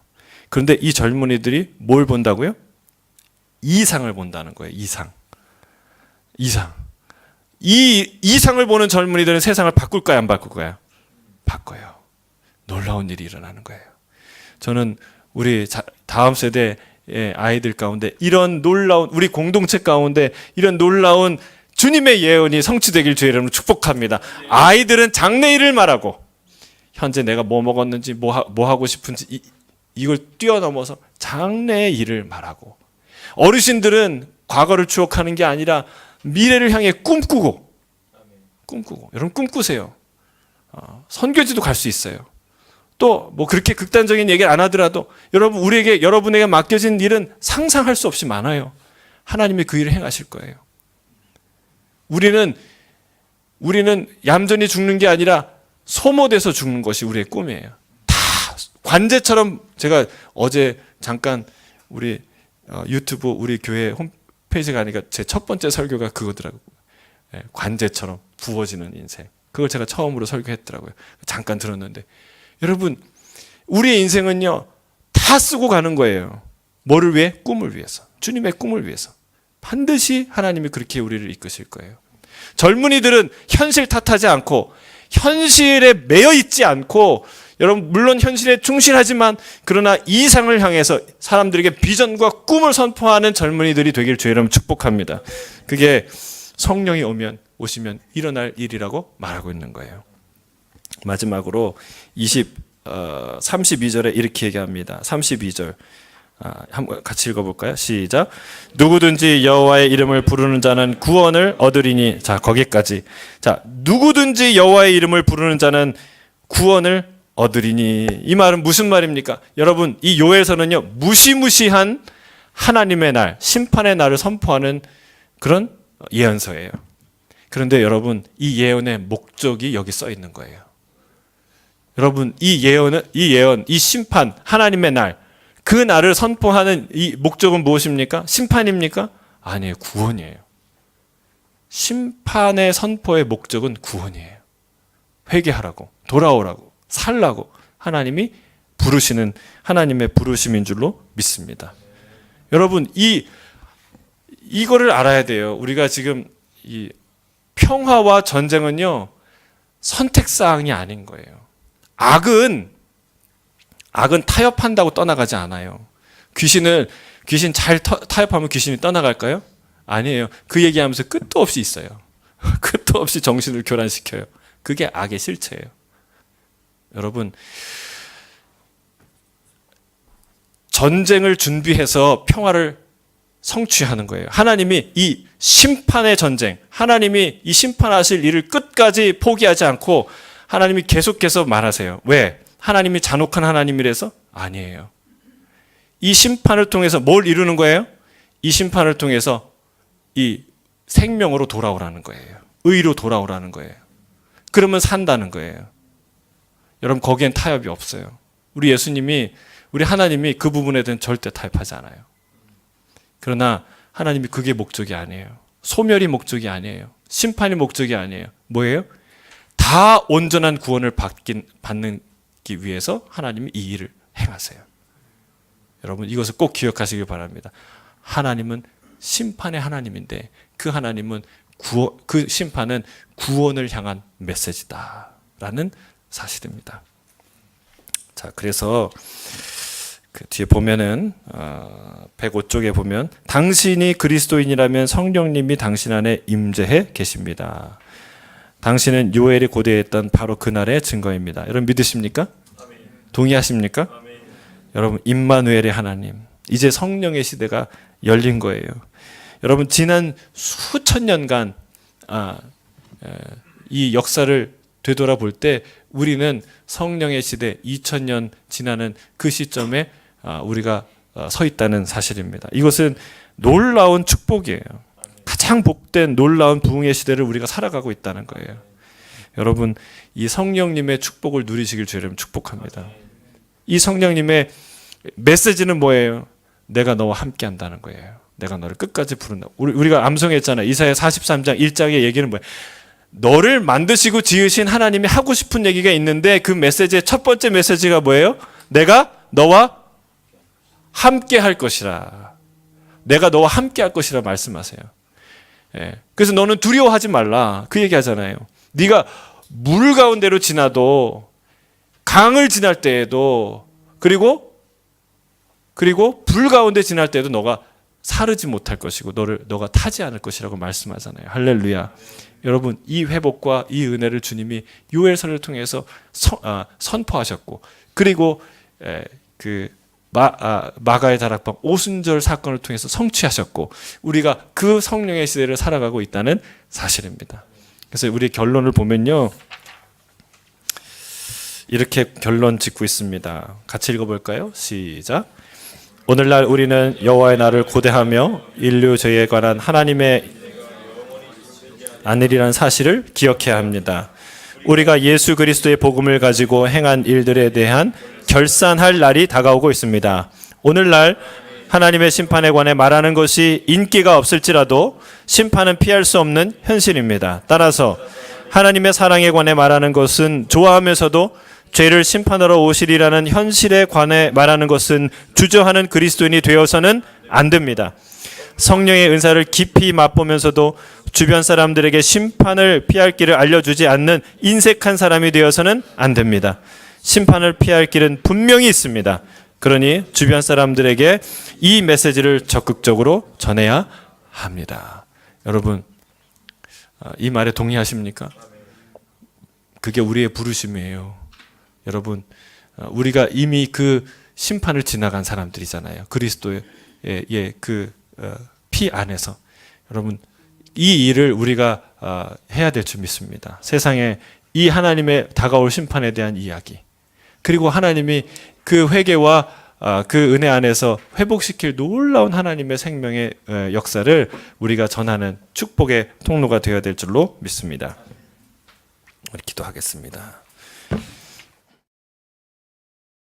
그런데 이 젊은이들이 뭘 본다고요? 이상을 본다는 거예요. 이상. 이 이상을 보는 젊은이들은 세상을 바꿀까요, 안 바꿀까요? 바꿔요. 놀라운 일이 일어나는 거예요. 저는 우리 다음 세대의 아이들 가운데 이런 놀라운, 우리 공동체 가운데 이런 놀라운 주님의 예언이 성취되길 주의 이름으로 축복합니다. 아이들은 장래일을 말하고 현재 내가 뭐 먹었는지 뭐 하고 싶은지 이걸 뛰어넘어서 장래의 일을 말하고, 어르신들은 과거를 추억하는 게 아니라 미래를 향해 꿈꾸고. 여러분 꿈꾸세요. 선교지도 갈 수 있어요. 또 뭐 그렇게 극단적인 얘기를 안 하더라도 여러분에게 맡겨진 일은 상상할 수 없이 많아요. 하나님이 그 일을 행하실 거예요. 우리는 얌전히 죽는 게 아니라 소모돼서 죽는 것이 우리의 꿈이에요. 다 관제처럼. 제가 어제 잠깐 우리 유튜브 우리 교회 홈페이지 가니까 제 첫 번째 설교가 그거더라고요. 관제처럼 부어지는 인생. 그걸 제가 처음으로 설교했더라고요. 잠깐 들었는데, 여러분 우리의 인생은요 다 쓰고 가는 거예요. 뭐를 위해? 꿈을 위해서. 주님의 꿈을 위해서. 반드시 하나님이 그렇게 우리를 이끄실 거예요. 젊은이들은 현실 탓하지 않고, 현실에 매여 있지 않고, 여러분 물론 현실에 충실하지만 그러나 이상을 향해서 사람들에게 비전과 꿈을 선포하는 젊은이들이 되길 주의 이름으로 축복합니다. 그게 성령이 오시면 일어날 일이라고 말하고 있는 거예요. 마지막으로 32절에 이렇게 얘기합니다. 32절 한번 같이 읽어볼까요? 시작. 누구든지 여호와의 이름을 부르는 자는 구원을 얻으리니. 자, 거기까지. 자, 누구든지 여호와의 이름을 부르는 자는 구원을 얻으리니. 이 말은 무슨 말입니까? 여러분, 이 요엘서는요, 무시무시한 하나님의 날, 심판의 날을 선포하는 그런 예언서예요. 그런데 여러분, 이 예언의 목적이 여기 써 있는 거예요. 여러분, 이 예언, 이 심판, 하나님의 날, 그 날을 선포하는 이 목적은 무엇입니까? 심판입니까? 아니에요. 구원이에요. 심판의 선포의 목적은 구원이에요. 회개하라고, 돌아오라고, 살라고 하나님이 부르시는 하나님의 부르심인 줄로 믿습니다. 여러분, 이거를 알아야 돼요. 우리가 지금 이 평화와 전쟁은요, 선택사항이 아닌 거예요. 악은 타협한다고 떠나가지 않아요. 귀신 잘 타협하면 귀신이 떠나갈까요? 아니에요. 그 얘기하면서 끝도 없이 있어요. 끝도 없이 정신을 교란시켜요. 그게 악의 실체예요. 여러분, 전쟁을 준비해서 평화를 성취하는 거예요. 하나님이 이 심판의 전쟁, 하나님이 이 심판하실 일을 끝까지 포기하지 않고 하나님이 계속해서 말하세요. 왜? 하나님이 잔혹한 하나님이라서? 아니에요. 이 심판을 통해서 뭘 이루는 거예요? 이 심판을 통해서 이 생명으로 돌아오라는 거예요. 의로 돌아오라는 거예요. 그러면 산다는 거예요. 여러분, 거기엔 타협이 없어요. 우리 예수님이, 우리 하나님이 그 부분에 대해서는 절대 타협하지 않아요. 그러나 하나님이 그게 목적이 아니에요. 소멸이 목적이 아니에요. 심판이 목적이 아니에요. 뭐예요? 다 온전한 구원을 받는 위해서 하나님이 이 일을 행하세요. 여러분, 이것을 꼭 기억하시길 바랍니다. 하나님은 심판의 하나님인데 그 하나님은 그 심판은 구원을 향한 메시지다라는 사실입니다. 자, 그래서 그 뒤에 보면은 105쪽에 보면 당신이 그리스도인이라면 성령님이 당신 안에 임재해 계십니다. 당신은 요엘이 고대했던 바로 그날의 증거입니다. 여러분 믿으십니까? 동의하십니까? 여러분, 임마누엘의 하나님, 이제 성령의 시대가 열린 거예요. 여러분, 지난 수천 년간 이 역사를 되돌아볼 때 우리는 성령의 시대 2000년 지나는 그 시점에 우리가 서 있다는 사실입니다. 이것은 놀라운 축복이에요. 가장 복된 놀라운 부흥의 시대를 우리가 살아가고 있다는 거예요. 여러분, 이 성령님의 축복을 누리시길 주님 축복합니다. 이 성령님의 메시지는 뭐예요? 내가 너와 함께 한다는 거예요. 내가 너를 끝까지 부른다. 우리가 암송했잖아요. 이사야 43장 1장의 얘기는 뭐예요? 너를 만드시고 지으신 하나님이 하고 싶은 얘기가 있는데 그 메시지의 첫 번째 메시지가 뭐예요? 내가 너와 함께 할 것이라. 내가 너와 함께 할 것이라 말씀하세요. 예. 그래서 너는 두려워하지 말라. 그 얘기 하잖아요. 네가 물 가운데로 지나도, 강을 지날 때에도, 그리고 불 가운데 지날 때에도 너가 사르지 못할 것이고 너가 타지 않을 것이라고 말씀하잖아요. 할렐루야. 여러분, 이 회복과 이 은혜를 주님이 요엘서를 통해서 선포하셨고, 그리고 그 마가의 다락방 오순절 사건을 통해서 성취하셨고, 우리가 그 성령의 시대를 살아가고 있다는 사실입니다. 그래서 우리 결론을 보면요, 이렇게 결론 짓고 있습니다. 같이 읽어볼까요? 시작. 오늘날 우리는 여호와의 날을 고대하며 인류 죄에 관한 하나님의 안일이라는 사실을 기억해야 합니다. 우리가 예수 그리스도의 복음을 가지고 행한 일들에 대한 결산할 날이 다가오고 있습니다. 오늘날 하나님의 심판에 관해 말하는 것이 인기가 없을지라도 심판은 피할 수 없는 현실입니다. 따라서 하나님의 사랑에 관해 말하는 것은 좋아하면서도 죄를 심판하러 오시리라는 현실에 관해 말하는 것은 주저하는 그리스도인이 되어서는 안 됩니다. 성령의 은사를 깊이 맛보면서도 주변 사람들에게 심판을 피할 길을 알려주지 않는 인색한 사람이 되어서는 안 됩니다. 심판을 피할 길은 분명히 있습니다. 그러니 주변 사람들에게 이 메시지를 적극적으로 전해야 합니다. 여러분, 이 말에 동의하십니까? 그게 우리의 부르심이에요. 여러분, 우리가 이미 그 심판을 지나간 사람들이잖아요. 그리스도의 그 피 안에서. 여러분, 이 일을 우리가 해야 될 줄 믿습니다. 세상에 이 하나님의 다가올 심판에 대한 이야기, 그리고 하나님이 그 회개와 그 은혜 안에서 회복시킬 놀라운 하나님의 생명의 역사를 우리가 전하는 축복의 통로가 되어야 될 줄로 믿습니다. 우리 기도하겠습니다.